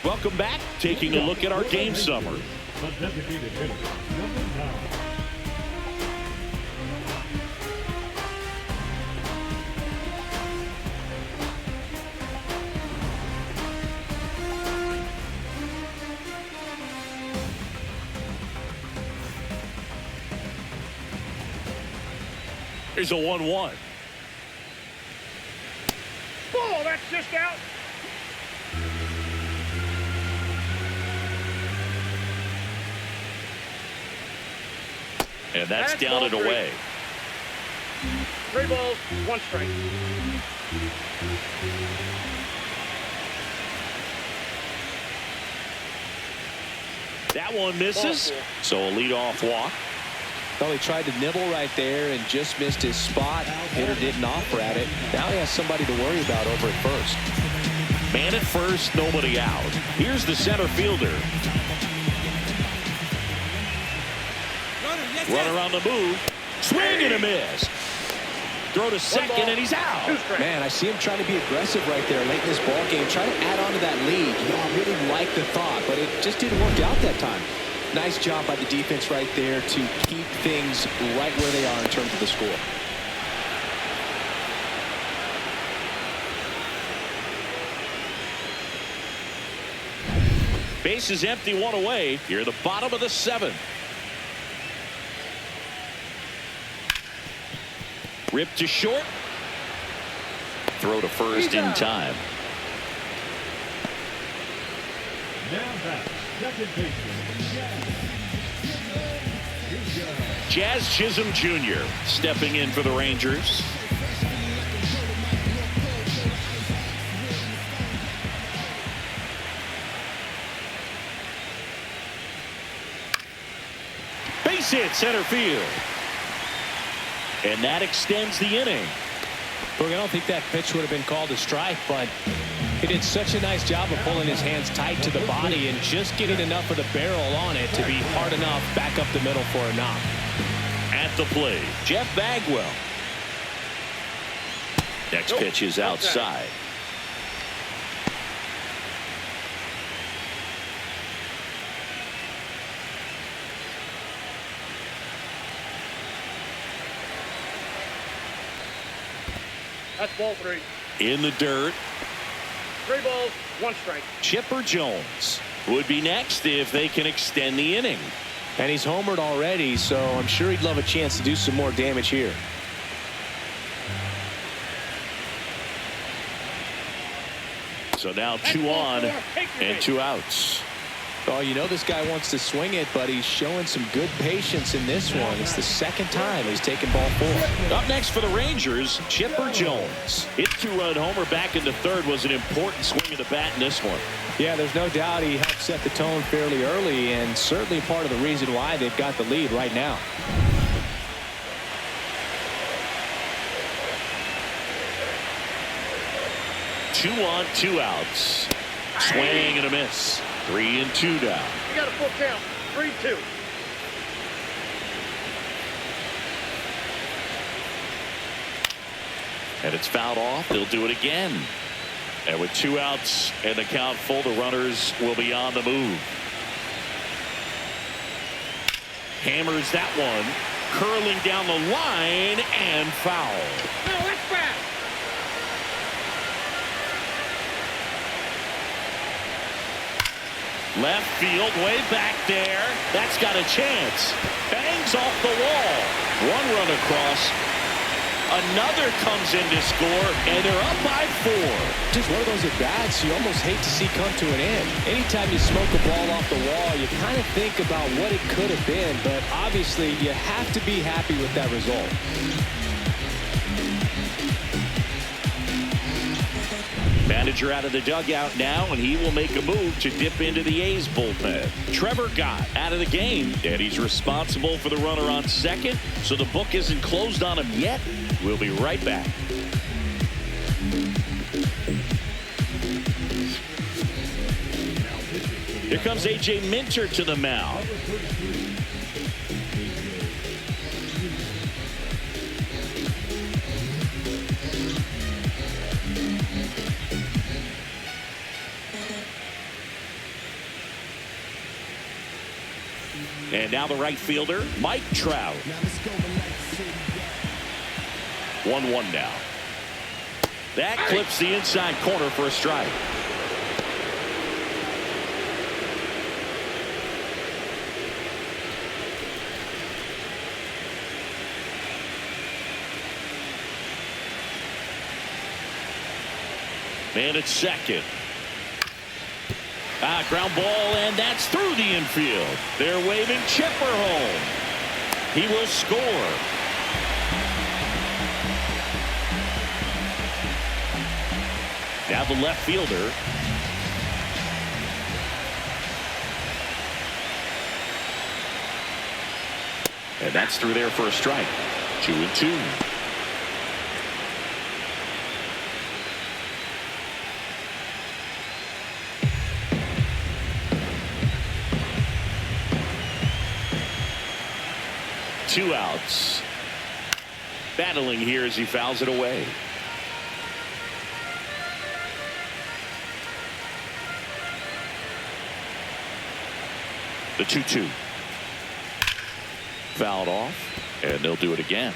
Welcome back. Taking a look at our game summary. The designated hitter, number 9. Here's a 1-1. Ball, that's just out. And that's down and away. 3 balls, 1 strike. That one misses. So a leadoff walk. Well, he tried to nibble right there and just missed his spot. Hitter didn't offer at it. Now he has somebody to worry about over at first. Man at first, nobody out. Here's the center fielder. Runner on the move. Swing and a miss. Throw to second, and he's out. Man, I see him trying to be aggressive right there late in this ball game. Try to add on to that lead. I really like the thought, but it just didn't work out that time. Nice job by the defense right there to keep things right where they are in terms of the score. Base is empty, 1 away. Here at the bottom of the 7th. Ripped to short. Throw to first in time. Now back, second baseman, Jazz Chisholm Jr. stepping in for the Rangers. Base hit center field. And that extends the inning. Look, I don't think that pitch would have been called a strike, but he did such a nice job of pulling his hands tight to the body and just getting enough of the barrel on it to be hard enough back up the middle for a knock. At the plate, Jeff Bagwell. Next pitch is outside. That's ball 3. In the dirt. 3 balls, 1 strike. Chipper Jones would be next if they can extend the inning. And he's homered already, so I'm sure he'd love a chance to do some more damage here. So now 2 on and 2 outs. Oh, you know this guy wants to swing it, but he's showing some good patience in this one. It's the second time he's taken ball 4. Up next for the Rangers, Chipper Jones. His 2-run homer back into third was an important swing of the bat in this one. Yeah, there's no doubt he helped set the tone fairly early, and certainly part of the reason why they've got the lead right now. Two on, 2 outs. Swing and a miss. 3 and 2 down. You got a full count. 3-2. And it's fouled off. They'll do it again. And with 2 outs and the count full, the runners will be on the move. Hammers that one. Curling down the line and foul. No, that's bad. Left field, way back there. That's got a chance. Bangs off the wall. 1 run across. Another comes in to score, and they're up by 4. Just one of those at-bats you almost hate to see come to an end. Anytime you smoke a ball off the wall, you kind of think about what it could have been, but obviously you have to be happy with that result. Manager out of the dugout now, and he will make a move to dip into the A's bullpen. Trevor Gott out of the game, and he's responsible for the runner on second, so the book isn't closed on him yet. We'll be right back. Here comes A.J. Minter to the mound. And now the right fielder, Mike Trout. 1-1 now. That clips the inside corner for a strike. And it's second. Ground ball, and that's through the infield. They're waving Chipper home. He will score. Now the left fielder. And that's through there for a strike. 2-2. Two outs. Battling here as he fouls it away. The 2-2. Fouled off, and they'll do it again.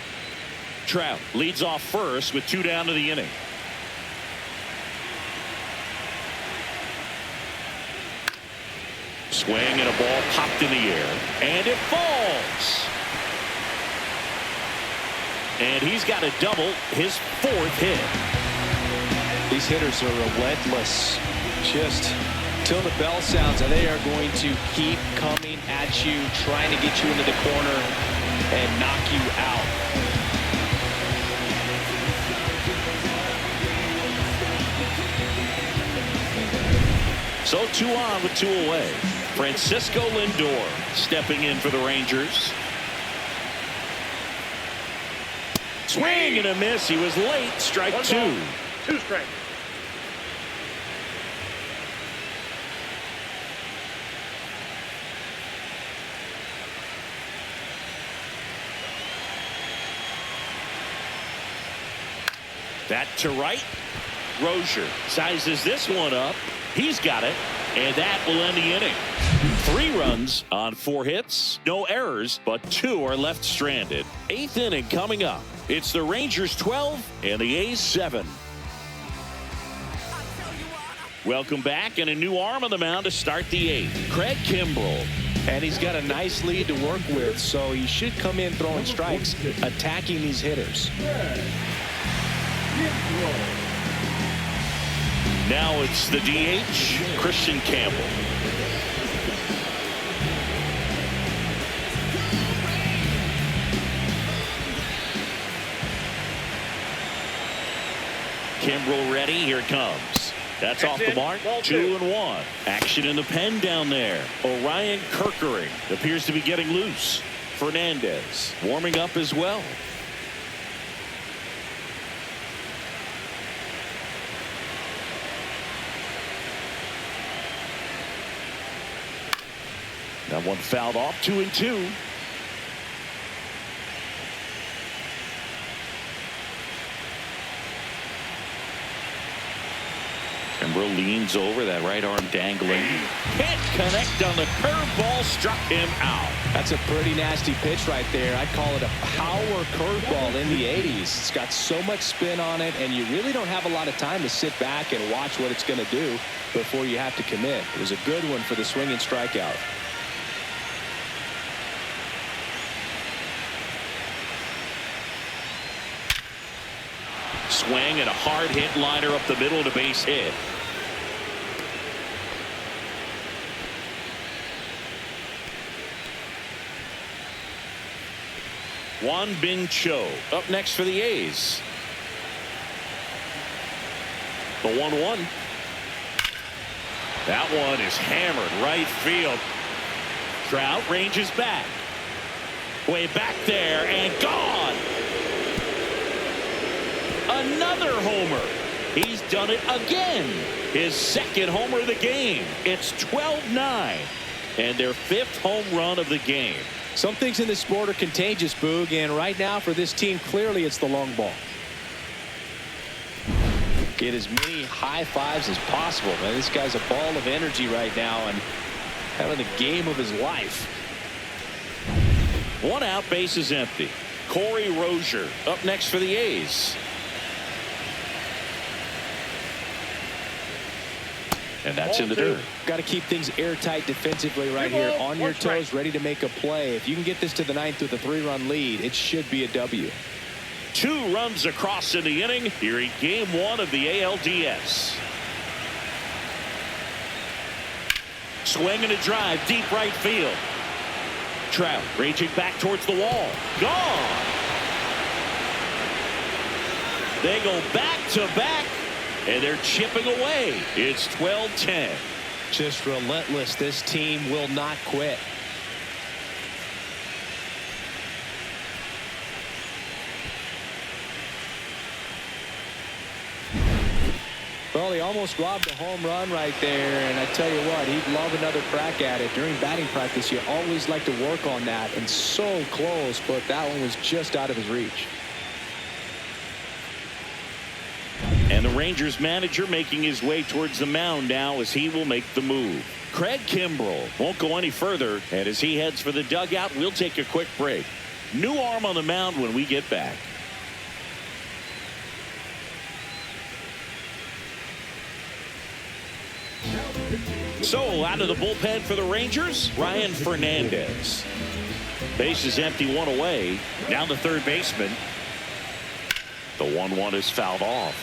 Trout leads off first with 2 down to the inning. Swing and a ball popped in the air, and it falls. And he's got a double, his 4th hit. These hitters are relentless. Just till the bell sounds, and they are going to keep coming at you, trying to get you into the corner and knock you out. So 2 on with 2 away. Francisco Lindor stepping in for the Rangers. Swing and a miss. He was late. Strike 2. 2 strikes. That to right. Rozier sizes this one up. He's got it. And that will end the inning. 3 runs on 4 hits. No errors, but 2 are left stranded. 8th inning coming up. It's the Rangers 12 and the A's 7. Welcome back, and a new arm on the mound to start the 8th. Craig Kimbrell. And he's got a nice lead to work with, so he should come in throwing strikes, attacking these hitters. Now it's the DH, Christian Campbell. Kimbrell ready. Here it comes. That's off the mark. 2-1. Action in the pen down there. Orion Kerkering appears to be getting loose. Fernandez warming up as well. That one fouled off. 2-2. Kimbrell leans over, that right arm dangling. Can't connect on the curveball, struck him out. That's a pretty nasty pitch right there. I'd call it a power curveball in the 80s. It's got so much spin on it, and you really don't have a lot of time to sit back and watch what it's going to do before you have to commit. It was a good one for the swinging strikeout. Swing and a hard hit liner up the middle and a base hit. Juan Bin Cho up next for the A's. The 1-1. That one is hammered right field. Trout ranges back. Way back there and gone. Another homer. He's done it again. His 2nd homer of the game. It's 12-9 and their 5th home run of the game. Some things in this sport are contagious, Boog, and right now for this team, clearly it's the long ball. Get as many high fives as possible, man. This guy's a ball of energy right now and having the game of his life. 1 out, base is empty. Corey Rozier up next for the A's. And that's in the dirt. Got to keep things airtight defensively right here, on your toes, ready to make a play. If you can get this to the 9th with a 3-run lead, it should be a W. 2 runs across in the inning here in game 1 of the ALDS. Swing and a drive deep right field. Trout raging back towards the wall. Gone. They go back to back. And they're chipping away. It's 12-10. Just relentless. This team will not quit. Well, he almost robbed a home run right there, and I tell you what, he'd love another crack at it. During batting practice, you always like to work on that, and so close, but that one was just out of his reach. And the Rangers manager making his way towards the mound now as he will make the move. Craig Kimbrell won't go any further, and as he heads for the dugout, we'll take a quick break. New arm on the mound when we get back. So out of the bullpen for the Rangers, Ryan Fernandez. Base is empty, 1 away. Down the third baseman. The 1-1 is fouled off.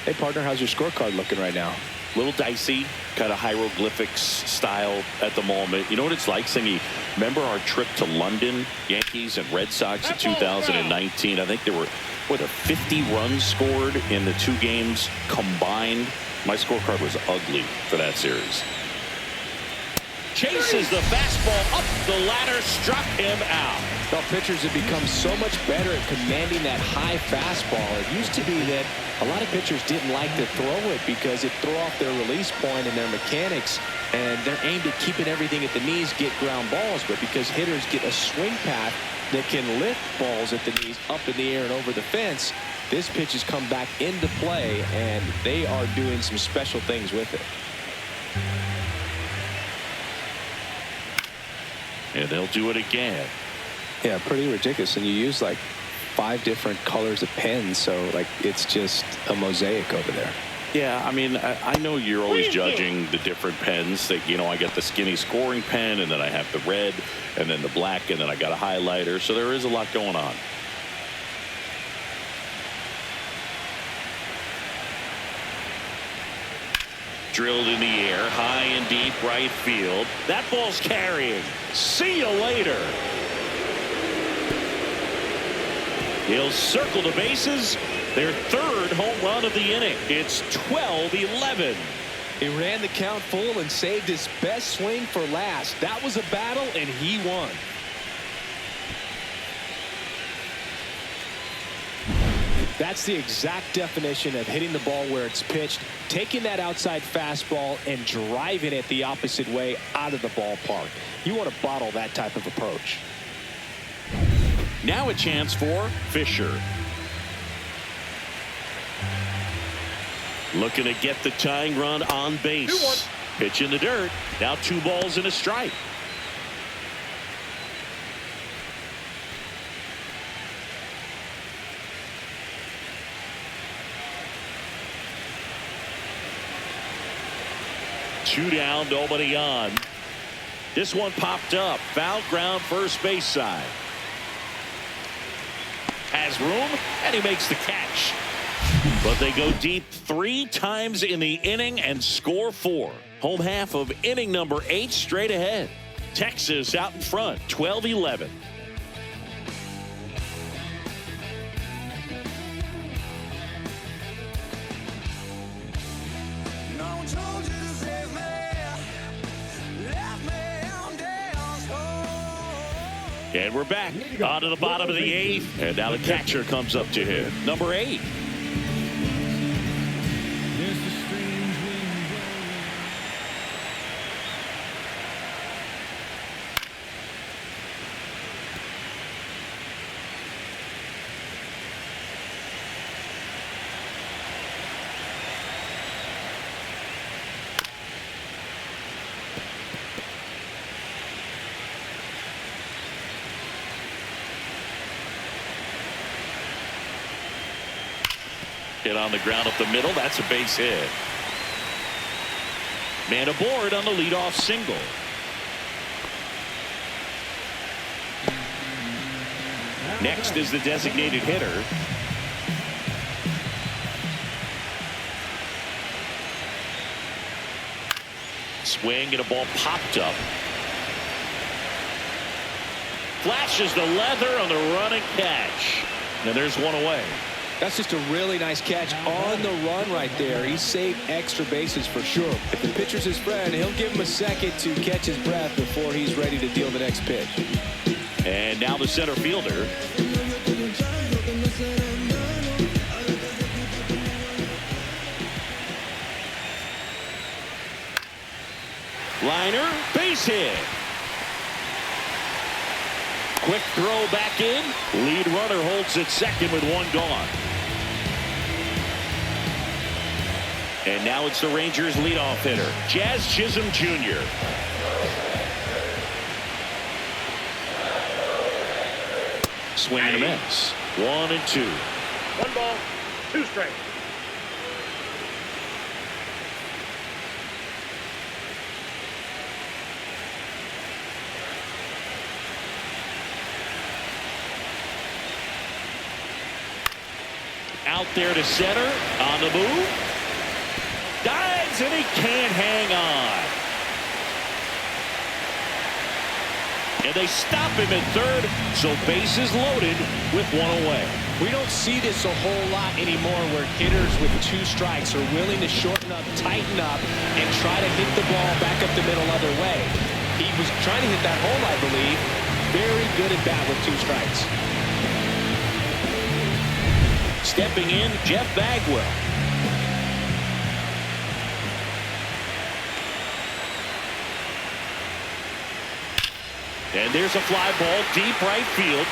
Hey, partner, how's your scorecard looking right now? Little dicey, kind of hieroglyphics style at the moment. You know what it's like, Singy? Remember our trip to London, Yankees and Red Sox in 2019? I think there were, 50 runs scored in the 2 games combined. My scorecard was ugly for that series. Chases the fastball up the ladder, struck him out. Well, pitchers have become so much better at commanding that high fastball. It used to be that a lot of pitchers didn't like to throw it because it threw off their release point and their mechanics, and they're aimed at keeping everything at the knees, get ground balls. But because hitters get a swing path that can lift balls at the knees up in the air and over the fence, this pitch has come back into play, and they are doing some special things with it. And they'll do it again. Yeah, pretty ridiculous. And you use like 5 different colors of pens, so like it's just a mosaic over there. Yeah, I mean, I know you're always judging the different pens. That, you know, I got the skinny scoring pen, and then I have the red, and then the black, and then I got a highlighter. So there is a lot going on. Drilled in the air, high and deep right field. That ball's carrying. See you later. He'll circle the bases. Their 3rd home run of the inning. It's 12-11. He ran the count full and saved his best swing for last. That was a battle, and he won. That's the exact definition of hitting the ball where it's pitched, taking that outside fastball and driving it the opposite way out of the ballpark. You want to bottle that type of approach. Now a chance for Fisher. Looking to get the tying run on base. 2-1. Pitch in the dirt. Now 2 balls and a strike. Two down, nobody on. This one popped up. Foul ground, first base side. Has room, and he makes the catch. But they go deep 3 times in the inning and score 4. Home half of inning number 8 straight ahead. Texas out in front, 12-11. And we're back onto the bottom of the 8th. And now the catcher comes up to hit number 8. Hit on the ground up the middle. That's a base hit. Man aboard on the leadoff single. Next is the designated hitter. Swing and a ball popped up. Flashes the leather on the running catch. And there's one away. That's just a really nice catch on the run right there. He saved extra bases for sure. If the pitcher's his friend, he'll give him a second to catch his breath before he's ready to deal the next pitch. And now the center fielder. Liner, base hit. Quick throw back in. Lead runner holds at second with 1 gone. And now it's the Rangers leadoff hitter, Jazz Chisholm Jr. Swing and a miss. 1-2. 1 ball, 2 strikes. Out there to center. On the move. Dives, and he can't hang on. And they stop him at third, so bases loaded with one away. We don't see this a whole lot anymore where hitters with 2 strikes are willing to shorten up, tighten up, and try to hit the ball back up the middle other way. He was trying to hit that hole, I believe. Very good at bat with 2 strikes. Stepping in, Jeff Bagwell. And there's a fly ball deep right field.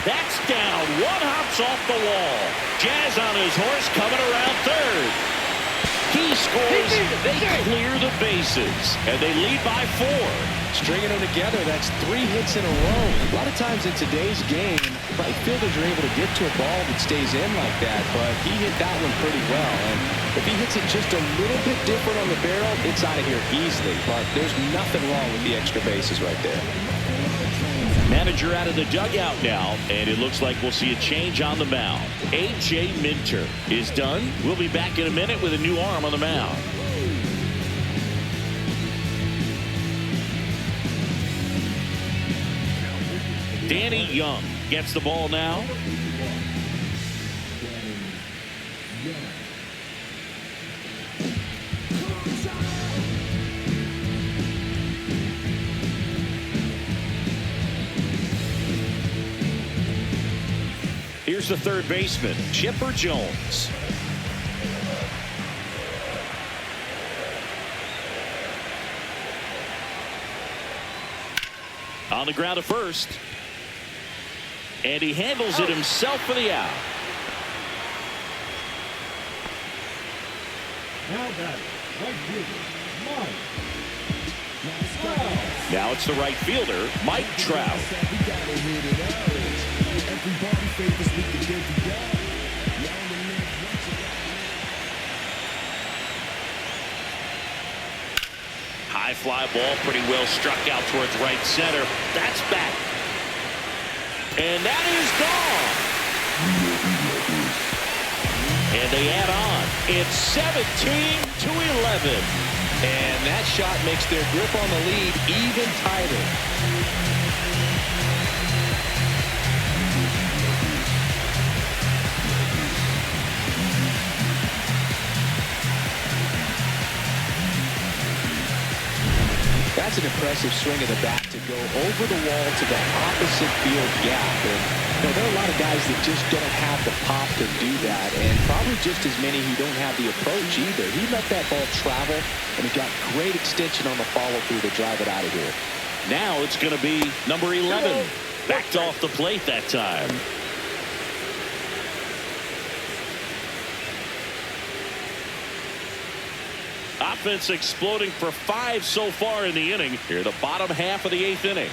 That's down. One hops off the wall. Jazz on his horse coming around third. He scores. They clear the bases. And they lead by 4. Stringing them together, that's 3 hits in a row. A lot of times in today's game, right fielders are able to get to a ball that stays in like that, but he hit that one pretty well. And if he hits it just a little bit different on the barrel, it's out of here easily. But there's nothing wrong with the extra bases right there. Manager out of the dugout now, and it looks like we'll see a change on the mound. A.J. Minter is done. We'll be back in a minute with a new arm on the mound. Danny Young gets the ball now. Here's the third baseman, Chipper Jones. On the ground to first. And he handles it himself for the out. Now batting, right fielder, Mike. Now it's the right fielder, Mike Trout. High fly ball, pretty well struck out towards right center. That's back. And that is gone. And they add on. It's 17-11. And that shot makes their grip on the lead even tighter. That's an impressive swing of the bat to go over the wall to the opposite field gap. And there are a lot of guys that just don't have the pop to do that, and probably just as many who don't have the approach either. He let that ball travel, and he got great extension on the follow-through to drive it out of here. Now it's going to be number 11. Backed off the plate that time. Offense exploding for 5 so far in the inning. Here, the bottom half of the 8th inning.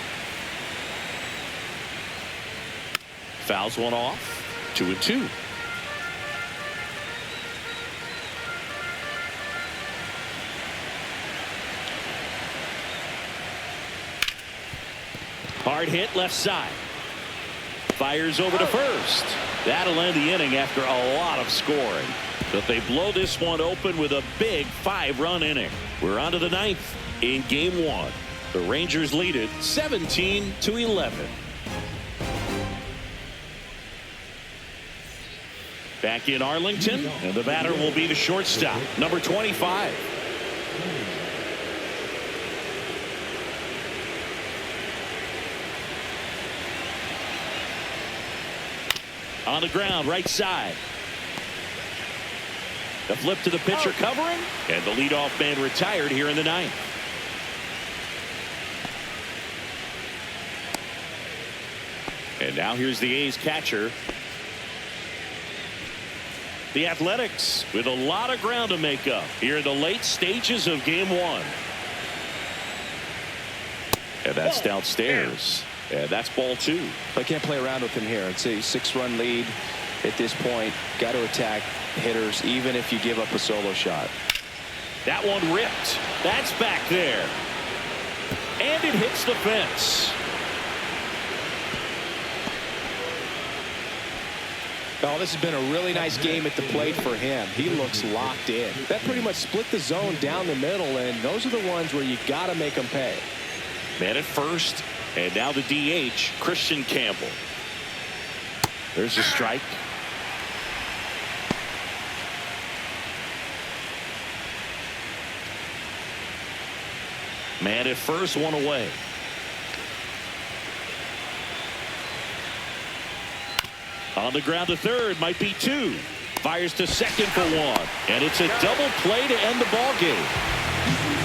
Fouls one off. 2-2. Hard hit left side. Fires over to first. That'll end the inning after a lot of scoring. But they blow this one open with a big 5-run inning. We're on to the 9th in game 1. The Rangers lead it 17-11. Back in Arlington, and the batter will be the shortstop, number 25. On the ground, right side. The flip to the pitcher covering, and the leadoff man retired here in the 9th. And now here's the A's catcher. The Athletics with a lot of ground to make up here in the late stages of game 1. And that's downstairs. And that's ball 2. I can't play around with him here. It's a 6-run lead at this point. Got to attack hitters even if you give up a solo shot. That one ripped. That's back there. And it hits the fence. Oh, this has been a really nice game at the plate for him. He looks locked in. That pretty much split the zone down the middle, and those are the ones where you got to make them pay. Man at first, and now the DH, Christian Campbell. There's a strike. Man at first, one away. On the ground to third, might be two. Fires to second for one. And it's a double play to end the ball game.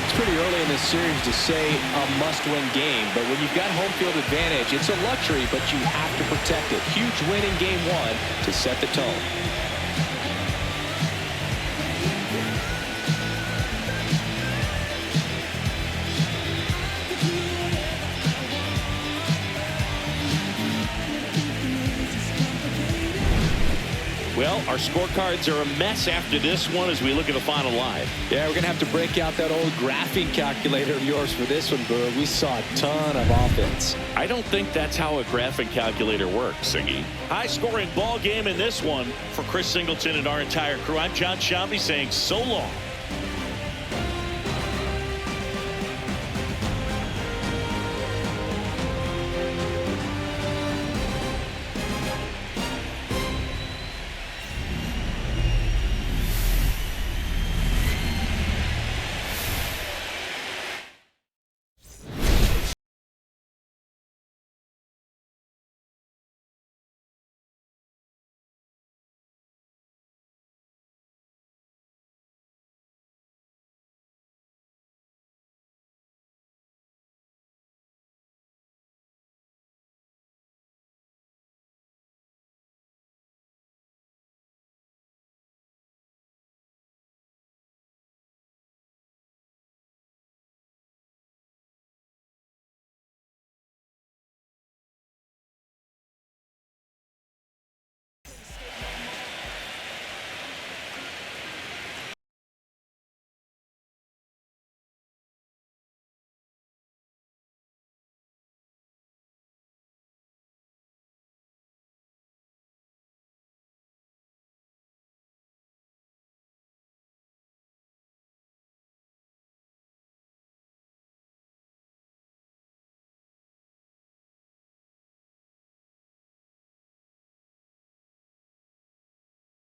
It's pretty early in this series to say a must-win game, but when you've got home field advantage, it's a luxury, but you have to protect it. Huge win in game one to set the tone. Well, our scorecards are a mess after this one as we look at the final line. Yeah, we're going to have to break out that old graphing calculator of yours for this one, Burr. We saw a ton of offense. I don't think that's how a graphing calculator works, Siggy. High-scoring ball game in this one. For Chris Singleton and our entire crew, I'm John Shambi saying so long.